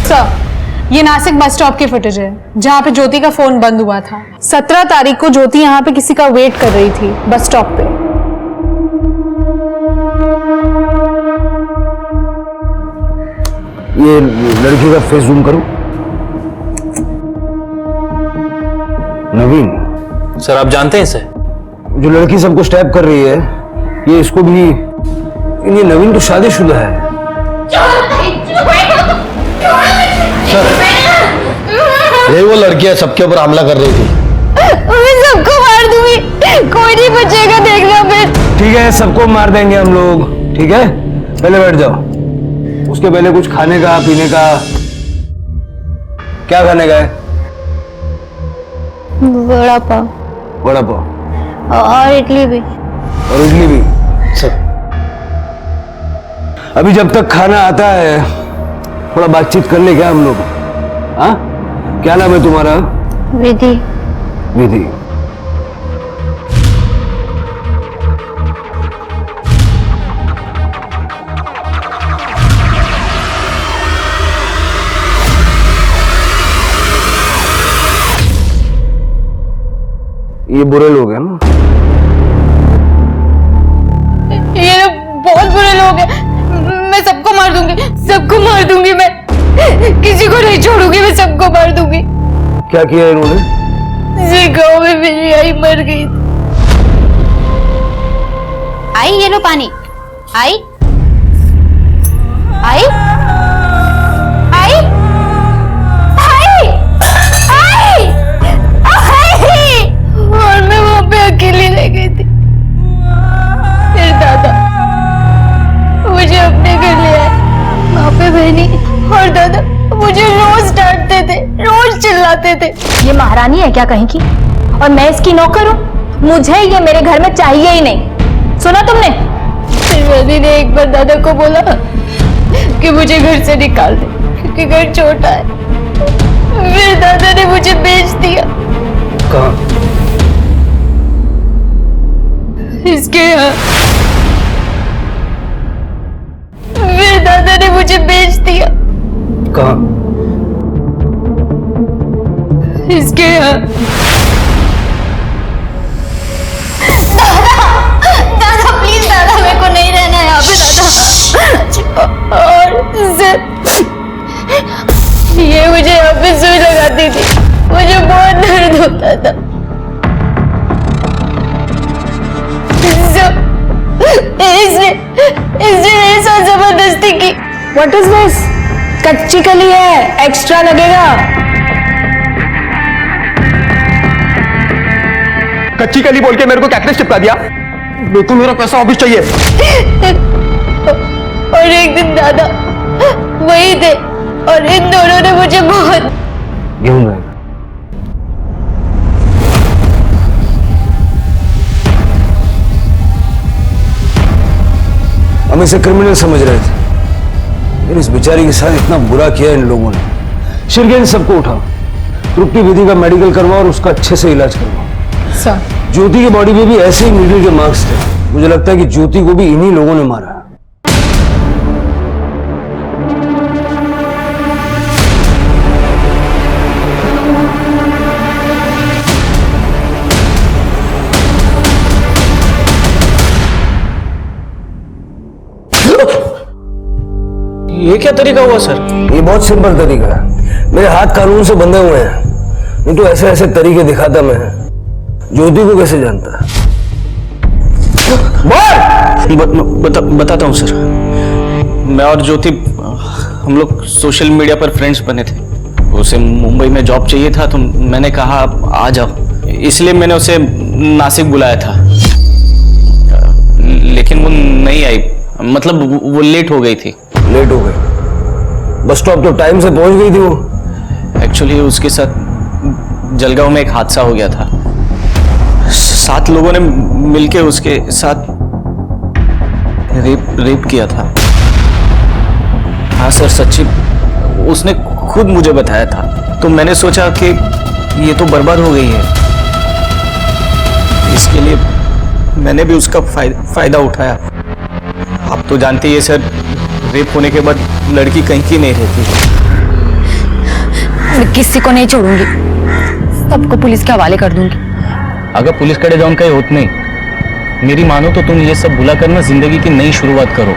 सर ये नासिक बस स्टॉप की फुटेज है जहाँ पे ज्योति का फोन बंद हुआ था। 17 तारीख को ज्योति यहाँ पे किसी का वेट कर रही थी बस स्टॉप पे। ये लड़की का फेस जूम करो। नवीन सर आप जानते हैं इसे? जो लड़की सबको स्टैप कर रही है ये इसको भी। ये नवीन तो शादीशुदा है। सर यही वो लड़की है सबके ऊपर हमला कर रही थी। मैं सबको मार दूंगी, कोई नहीं बचेगा, देखना फिर। ठीक है, सबको मार देंगे हम लोग। ठीक है, पहले बैठ जाओ। उसके पहले कुछ खाने का पीने का। क्या खाने का है? वड़ा पाव। वड़ा पाव और इडली भी। और इडली भी। सर अभी जब तक खाना आता है थोड़ा बातचीत कर ले क्या हम लोग? हाँ, क्या नाम है तुम्हारा? विधि। विधि। ये बुरे लोग हैं ना? ये बहुत बुरे लोग हैं। मैं सबको मार दूंगी, सबको मार दूंगी। मैं किसी को नहीं छोड़ूंगी, मैं सबको मार दूंगी। क्या किया इन्होंने? दूसरे गांव में मेरी आई मर गई। आई ये लो पानी। आई आई आई आई आई आई। और मैं वहां पे अकेली रह गई थी। फिर दादा मुझे अपने घर ले आए। वहां पे बहनी और दादा मुझे रोज डांटते थे, रोज चिल्लाते थे। ये महारानी है क्या कहीं की? और मैं इसकी नौकर हूँ? मुझे ये मेरे घर में चाहिए ही नहीं। सुना तुमने? फिर बहनी ने एक बार दादा को बोला कि मुझे घर से निकाल दे क्योंकि घर छोटा है। फिर दादा ने मुझे बेच दिया। कहाँ? इसके यहाँ। फिर दादा ने मुझे बेच दिया। कहाँ? इसके यहाँ। दादा प्लीज दादा, मेरे को नहीं रहना है यहाँ पे दादा। और ये मुझे यहाँ पे सुई लगाती थी, मुझे बहुत दर्द होता था। इसने मेरे साथ जबरदस्ती की। What is this? कच्ची कली है, एक्स्ट्रा लगेगा। कच्ची कली बोल के मेरे को कैक्टस चिपका दिया। बिल्कुल मेरा पैसा वापस चाहिए। और एक दिन दादा वही थे और इन दोनों ने मुझे बहुत गेहूं में हम इसे क्रिमिनल समझ रहे थे, लेकिन इस बेचारी के साथ इतना बुरा किया इन लोगों ने। शिरगे इन सबको उठाओ, त्रुटि विधि का मेडिकल करवाओ और उसका अच्छे से इलाज करवाओ। सर, ज्योति की बॉडी पे भी ऐसे ही नीडल के मार्क्स थे। मुझे लगता है कि ज्योति को भी इन्हीं लोगों ने मारा। ये क्या तरीका हुआ सर? ये बहुत सिंपल तरीका है। मेरे हाथ कानून से बंधे हुए हैं, नहीं तो ऐसे ऐसे तरीके दिखाता मैं। ज्योति को कैसे जानता है? बताता हूँ सर। मैं और ज्योति हम लोग सोशल मीडिया पर फ्रेंड्स बने थे। उसे मुंबई में जॉब चाहिए था तो मैंने कहा आ जाओ, इसलिए मैंने उसे नासिक बुलाया था। लेकिन वो नहीं आई, मतलब वो लेट हो गई थी। लेट हो गई? बस स्टॉप तो टाइम से पहुंच गई थी वो। एक्चुअली उसके साथ जलगांव में एक हादसा हो गया था। 7 लोगों ने मिलके उसके साथ रेप किया था। हाँ सर, सच्ची उसने खुद मुझे बताया था। तो मैंने सोचा कि ये तो बर्बाद हो गई है, इसके लिए मैंने भी उसका फायदा उठाया। आप तो जानते ही है सर, रेप होने के बाद लड़की कहीं की नहीं रहती। मैं किसी को नहीं छोड़ूंगी, सबको पुलिस के हवाले कर दूंगी। अगर पुलिस कड़े जाऊन का होत नहीं, मेरी मानो तो तुम ये सब भुला कर ना जिंदगी की नई शुरुआत करो।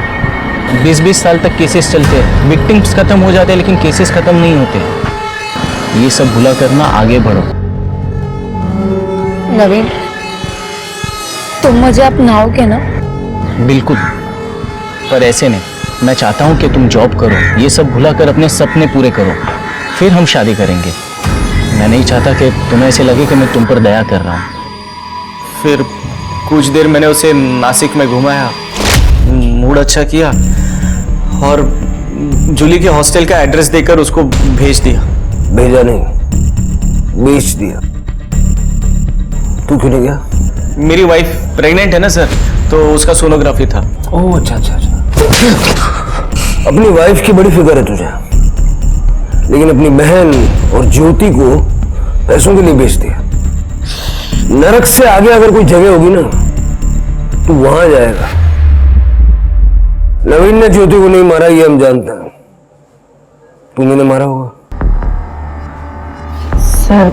20-20 साल तक केसेस चलते हैं, विक्टिम्स खत्म हो जाते हैं लेकिन केसेस खत्म नहीं होते। ये सब भुला कर ना आगे बढ़ो। नवीन, तुम मुझे अपनाओगे ना? बिल्कुल, पर ऐसे नहीं। मैं चाहता हूं कि तुम जॉब करो, ये सब भुला कर अपने सपने पूरे करो, फिर हम शादी करेंगे। मैं नहीं चाहता कि तुम्हें ऐसे लगे कि मैं तुम पर दया कर रहा हूं। फिर कुछ देर मैंने उसे नासिक में घुमाया, मूड अच्छा किया और जूली के हॉस्टल का एड्रेस देकर उसको भेज दिया। भेजा नहीं, बेच दिया। तू क्यों नहीं गया? मेरी वाइफ प्रेग्नेंट है ना सर, तो उसका सोनोग्राफी था। ओह अच्छा अच्छा अच्छा। अपनी वाइफ की बड़ी फिक्र है तुझे, लेकिन अपनी बहन और ज्योति को पैसों के लिए बेच दिया। नरक से आगे अगर कोई जगह होगी ना तो वहां जाएगा। नवीन ने ज्योति को नहीं मारा ये हम जानते हैं, तुमने मारा होगा। सर,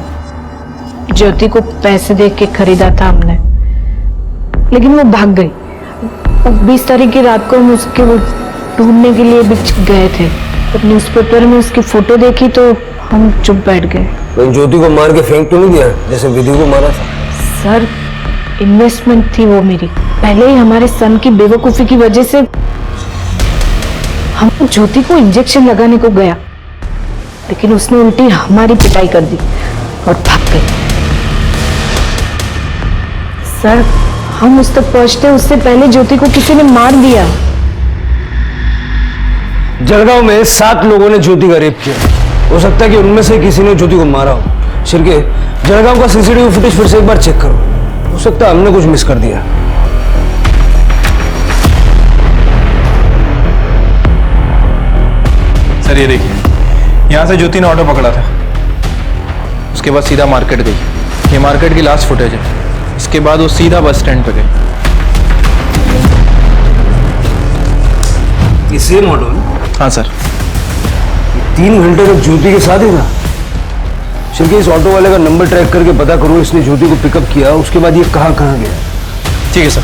ज्योति को पैसे दे के खरीदा था हमने, लेकिन वो भाग गई। 20 तारीख की रात को हम उसके वो ढूंढने के लिए बीच गए थे। तो न्यूज़पेपर में उसकी फोटो देखी तो हम चुप बैठ गए। कहीं ज्योति को मार के फेंक तो नहीं दिया जैसे विधि को मारा था? सर, इन्वेस्टमेंट थी वो मेरी। पहले ही हमारे सन की बेवकूफी की वजह से हम ज्योति को इंजेक्शन लगाने को गया, लेकिन उसने उल्टी हमारी पिटाई कर दी और भाग गई। सर, हम उस तक पहुंचते उससे पहले ज्योति को किसी ने मार दिया। जलगांव में 7 लोगों ने ज्योति का रेप किया। हो सकता है कि उनमें से किसी ने ज्योति को मारा हो। शिर्के, जलगांव का सीसीटीवी फुटेज फिर से एक बार चेक करो। हो सकता है हमने कुछ मिस कर दिया। सर ये देखिए, यहाँ से ज्योति ने ऑटो पकड़ा था, उसके बाद सीधा मार्केट गई। ये मार्केट की लास्ट फुटेज है। इसके बाद वो सीधा बस स्टैंड पे गई। ये सेम ऑटो है? हाँ सर। 3 घंटे तक ज्योति के साथ ही था। शिर्के, इस ऑटो वाले का नंबर ट्रैक करके पता करो इसने ज्योति को पिकअप किया, उसके बाद ये कहाँ गया। ठीक है सर।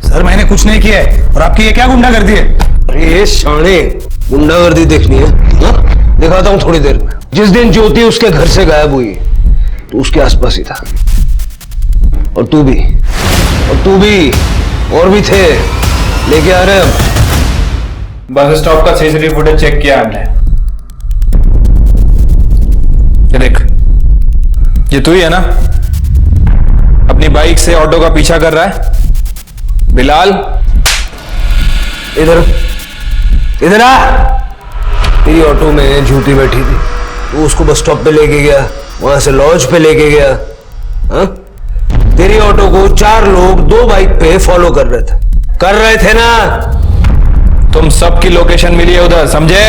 सर मैंने कुछ नहीं किया है, और आपकी ये क्या गुंडागर्दी है? अरे शाणे, गुंडागर्दी देखनी है ना? दिखाता हूँ थोड़ी देर में। जिस दिन ज्योति उसके घर से गायब हुई तो उसके आसपास ही था, और तू भी और भी थे। लेके आ रहे हैं। बस स्टॉप का सीसीटीवी फुटेज चेक किया हमने। ये देख, ये तू ही है ना अपनी बाइक से ऑटो का पीछा कर रहा है? बिलाल, इधर आ। तेरी ऑटो में ज्योति बैठी थी, तू उसको बस स्टॉप पे लेके गया, वहां से लॉज पे लेके गया। हाँ? तेरी ऑटो को 4 लोग 2 बाइक पे फॉलो कर रहे थे ना? तुम सबकी लोकेशन मिली है उधर, समझे?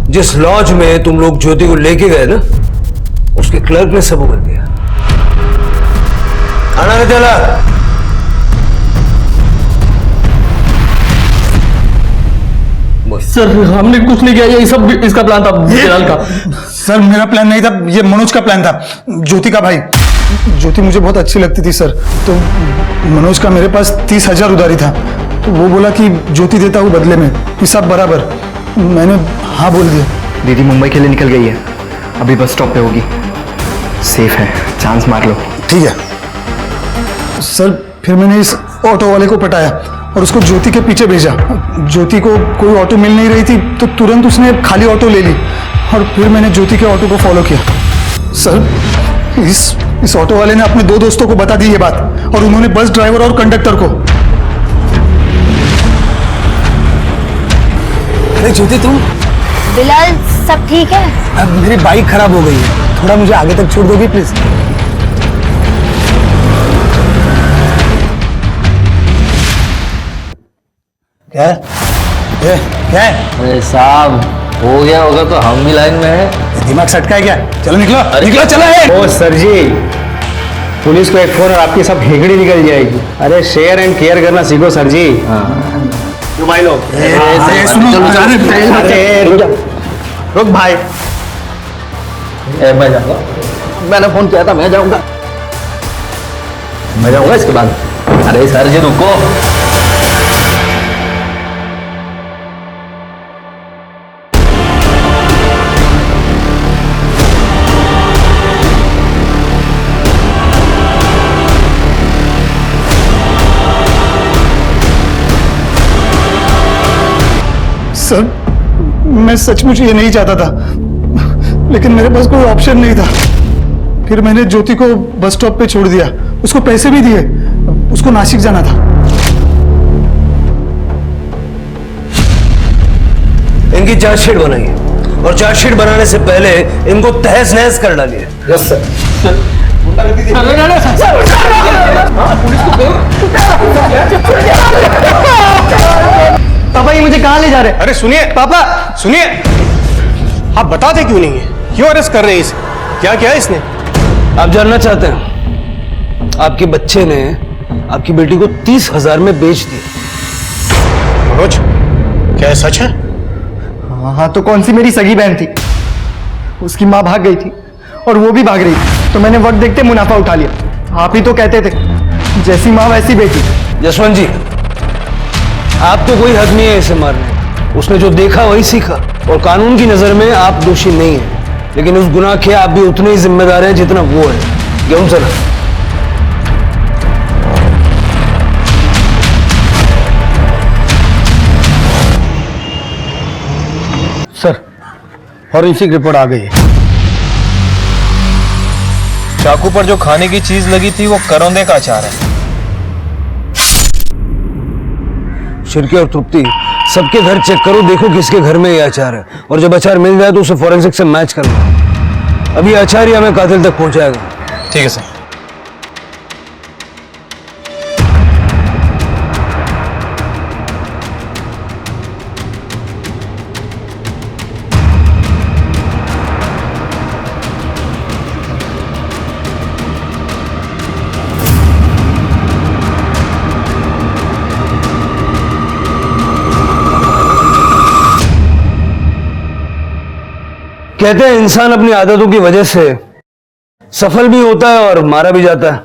जिस लॉज में तुम लोग ज्योति को लेके गए ना, उसके क्लर्क ने सब कर दिया। आना नहीं चला। सर हमने कुछ नहीं किया, ये सब इसका प्लान था बिलाल का। सर मेरा प्लान नहीं था, ये मनोज का प्लान था, ज्योति का भाई। ज्योति मुझे बहुत अच्छी लगती थी सर, तो मनोज का मेरे पास 30,000 उधारी था, तो वो बोला कि ज्योति देता हूँ बदले में, हिसाब बराबर। मैंने हाँ बोल दिया। दीदी मुंबई के लिए निकल गई है, अभी बस स्टॉप पे होगी। सेफ है, चांस मार लो। ठीक है सर। फिर मैंने इस ऑटो वाले को पटाया और उसको ज्योति के पीछे भेजा। ज्योति को कोई ऑटो मिल नहीं रही थी, तो तुरंत उसने खाली ऑटो ले ली, और फिर मैंने ज्योति के ऑटो को फॉलो किया। सर इस ऑटो वाले ने अपने 2 दोस्तों को बता दी ये बात, और उन्होंने बस ड्राइवर और कंडक्टर को। अरे ज्योति, तुम? बिलाल, सब ठीक है? अब मेरी बाइक खराब हो गई है, थोड़ा मुझे आगे तक छोड़ दोगी प्लीज? क्या क्या है? अरे साहब, हो गया होगा तो हम भी लाइन में है। दिमाग सटका है क्या? चलो निकलो, निकलो, चला है। ओ सर जी, पुलिस को एक फोन और आपकी सब हेगड़ी निकल जाएगी। अरे शेयर एंड केयर करना सीखो सर जी। क्यों भाई लोग? रुक भाई, मैं जाऊंगा। मैंने फोन किया था, मैं जाऊंगा इसके बाद। अरे सर जी रुको। सर मैं सचमुच ये नहीं चाहता था, लेकिन मेरे पास कोई ऑप्शन नहीं था। फिर मैंने ज्योति को बस स्टॉप पे छोड़ दिया, उसको पैसे भी दिए, उसको नासिक जाना था। इनकी चार्जशीट बनाइए, और चार्जशीट बनाने से पहले इनको तहस नहस कर डालिए। Yes sir. पापा ये मुझे कहाँ ले जा रहे हैं? अरे सुनिए पापा, सुनिए, आप बताते क्यों नहीं है? क्यों अरेस्ट कर रहे हैं इसे? क्या किया इसने? आप जानना चाहते हैं? आपके बच्चे ने आपकी बेटी को 30,000 में बेच दिया। मनोज, क्या ये सच है? हाँ तो कौन सी मेरी सगी बहन थी? उसकी माँ भाग गई थी और वो भी भाग रही थी, तो मैंने वक्त देखते मुनाफा उठा लिया। आप ही तो कहते थे जैसी माँ वैसी बेटी। जसवंत जी, आपको कोई हक नहीं है इसे मारने। उसने जो देखा वही सीखा। और कानून की नजर में आप दोषी नहीं है, लेकिन उस गुनाह के आप भी उतने ही जिम्मेदार हैं जितना वो है। क्यों सर? सर, फॉरेंसिक रिपोर्ट आ गई है। चाकू पर जो खाने की चीज लगी थी वो करौंदे का अचार है। शिरके और तृप्ति सबके घर चेक करो, देखो किसके घर में ये अचार है, और जब अचार मिल जाए तो उसे फॉरेंसिक से मैच कर लो। अभी अचार ही हमें कातिल तक पहुंचाएगा। ठीक है सर। कहते हैं इंसान अपनी आदतों की वजह से सफल भी होता है और मारा भी जाता है।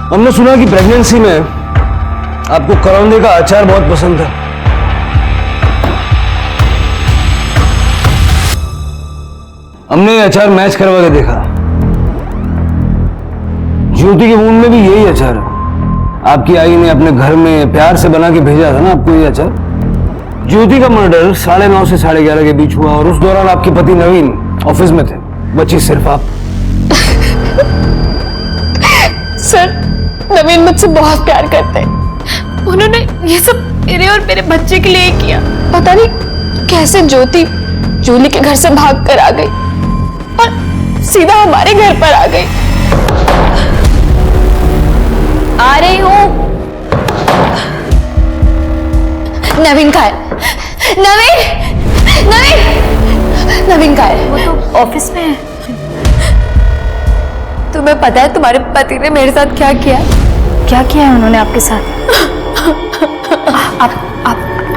हमने सुना कि प्रेगनेंसी में आपको करौंदे का अचार बहुत पसंद है। हमने ये अचार मैच करवा के देखा, ज्योति के मुंह में भी यही अचार है। आपकी आई ने अपने घर में प्यार से बना के भेजा था ना आपको ये अचार। ज्योति का मर्डर 9:30 से 11:30 के बीच हुआ और उस दौरान आपके पति नवीन ऑफिस में थे, बची सिर्फ आप। सर, नवीन मुझसे बहुत प्यार करते हैं। उन्होंने ये सब मेरे और मेरे बच्चे के लिए किया। पता नहीं कैसे ज्योति जूली के घर से भाग कर आ गई और सीधा हमारे घर पर आ गई। आ रही हूँ। नवीन का है। नवीन का है। वो तो ऑफिस में है। तुम्हें पता है तुम्हारे पति ने मेरे साथ क्या किया? क्या किया है उन्होंने आपके साथ?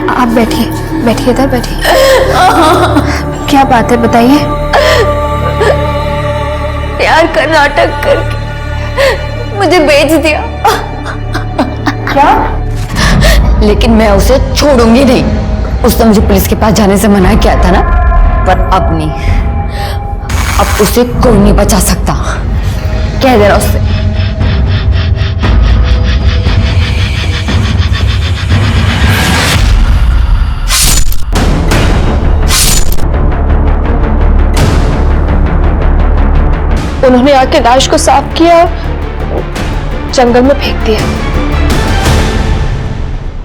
आप बैठिए इधर बैठिए। क्या बात है बताइए। प्यार का नाटक करके मुझे बेच दिया। क्या? लेकिन मैं उसे छोड़ूंगी नहीं। उसने मुझे पुलिस के पास जाने से मना किया था ना, पर अब नहीं। अब उसे कोई नहीं बचा सकता। कह दे रहा उससे। उन्होंने आके लाश को साफ किया और जंगल में फेंक दिया।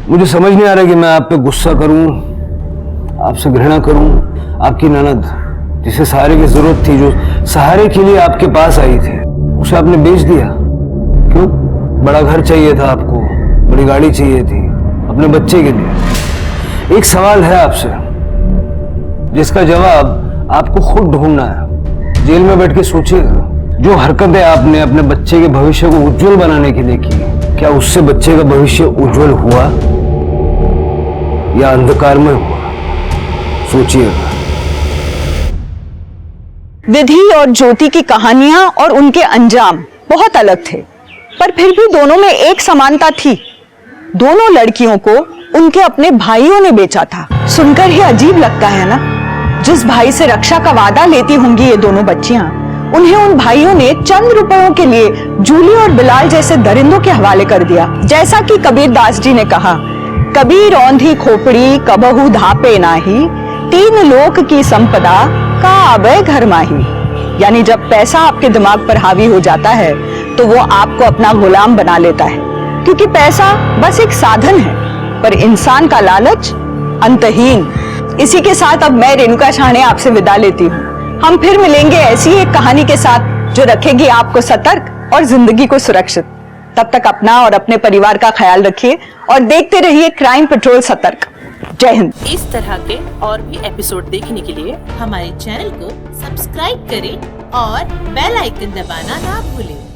मुझे समझ नहीं आ रहा कि मैं आप पे गुस्सा करूं, आपसे घृणा करूं। आपकी ननद जिसे सहारे की जरूरत थी, जो सहारे के लिए आपके पास आई थी, उसे आपने बेच दिया। क्यों? बड़ा घर चाहिए था आपको, बड़ी गाड़ी चाहिए थी अपने बच्चे के लिए। एक सवाल है आपसे जिसका जवाब आपको खुद ढूंढना है। जेल में बैठ के सोचिएगा, जो हरकतें आपने अपने बच्चे के भविष्य को उज्जवल बनाने के लिए की, क्या उससे बच्चे का भविष्य उज्जवल हुआ या अंधकार में हुआ? सोचिएगा। विधि और ज्योति की कहानियां और उनके अंजाम बहुत अलग थे, पर फिर भी दोनों में एक समानता थी। दोनों लड़कियों को उनके अपने भाइयों ने बेचा था। सुनकर ही अजीब लगता है ना। जिस भाई से रक्षा का वादा लेती होंगी ये दोनों बच्चियां, उन्हें उन भाइयों ने चंद रुपयों के लिए जूली और बिलाल जैसे दरिंदों के हवाले कर दिया। जैसा कि कबीर दास जी ने कहा, कबीर औंधी खोपड़ी कबहू धापे नाही, तीन लोक की संपदा का आबे घर माही। यानी जब पैसा आपके दिमाग पर हावी हो जाता है तो वो आपको अपना गुलाम बना लेता है, क्योंकि पैसा बस एक साधन है, पर इंसान का लालच अंतहीन। इसी के साथ अब मैं रेणुका शाहणे आपसे विदा लेती हूँ। हम फिर मिलेंगे ऐसी एक कहानी के साथ जो रखेगी आपको सतर्क और जिंदगी को सुरक्षित। तब तक अपना और अपने परिवार का ख्याल रखिए और देखते रहिए क्राइम पेट्रोल सतर्क। जय हिंद। इस तरह के और भी एपिसोड देखने के लिए हमारे चैनल को सब्सक्राइब करें और बेल आइकन दबाना ना भूलें।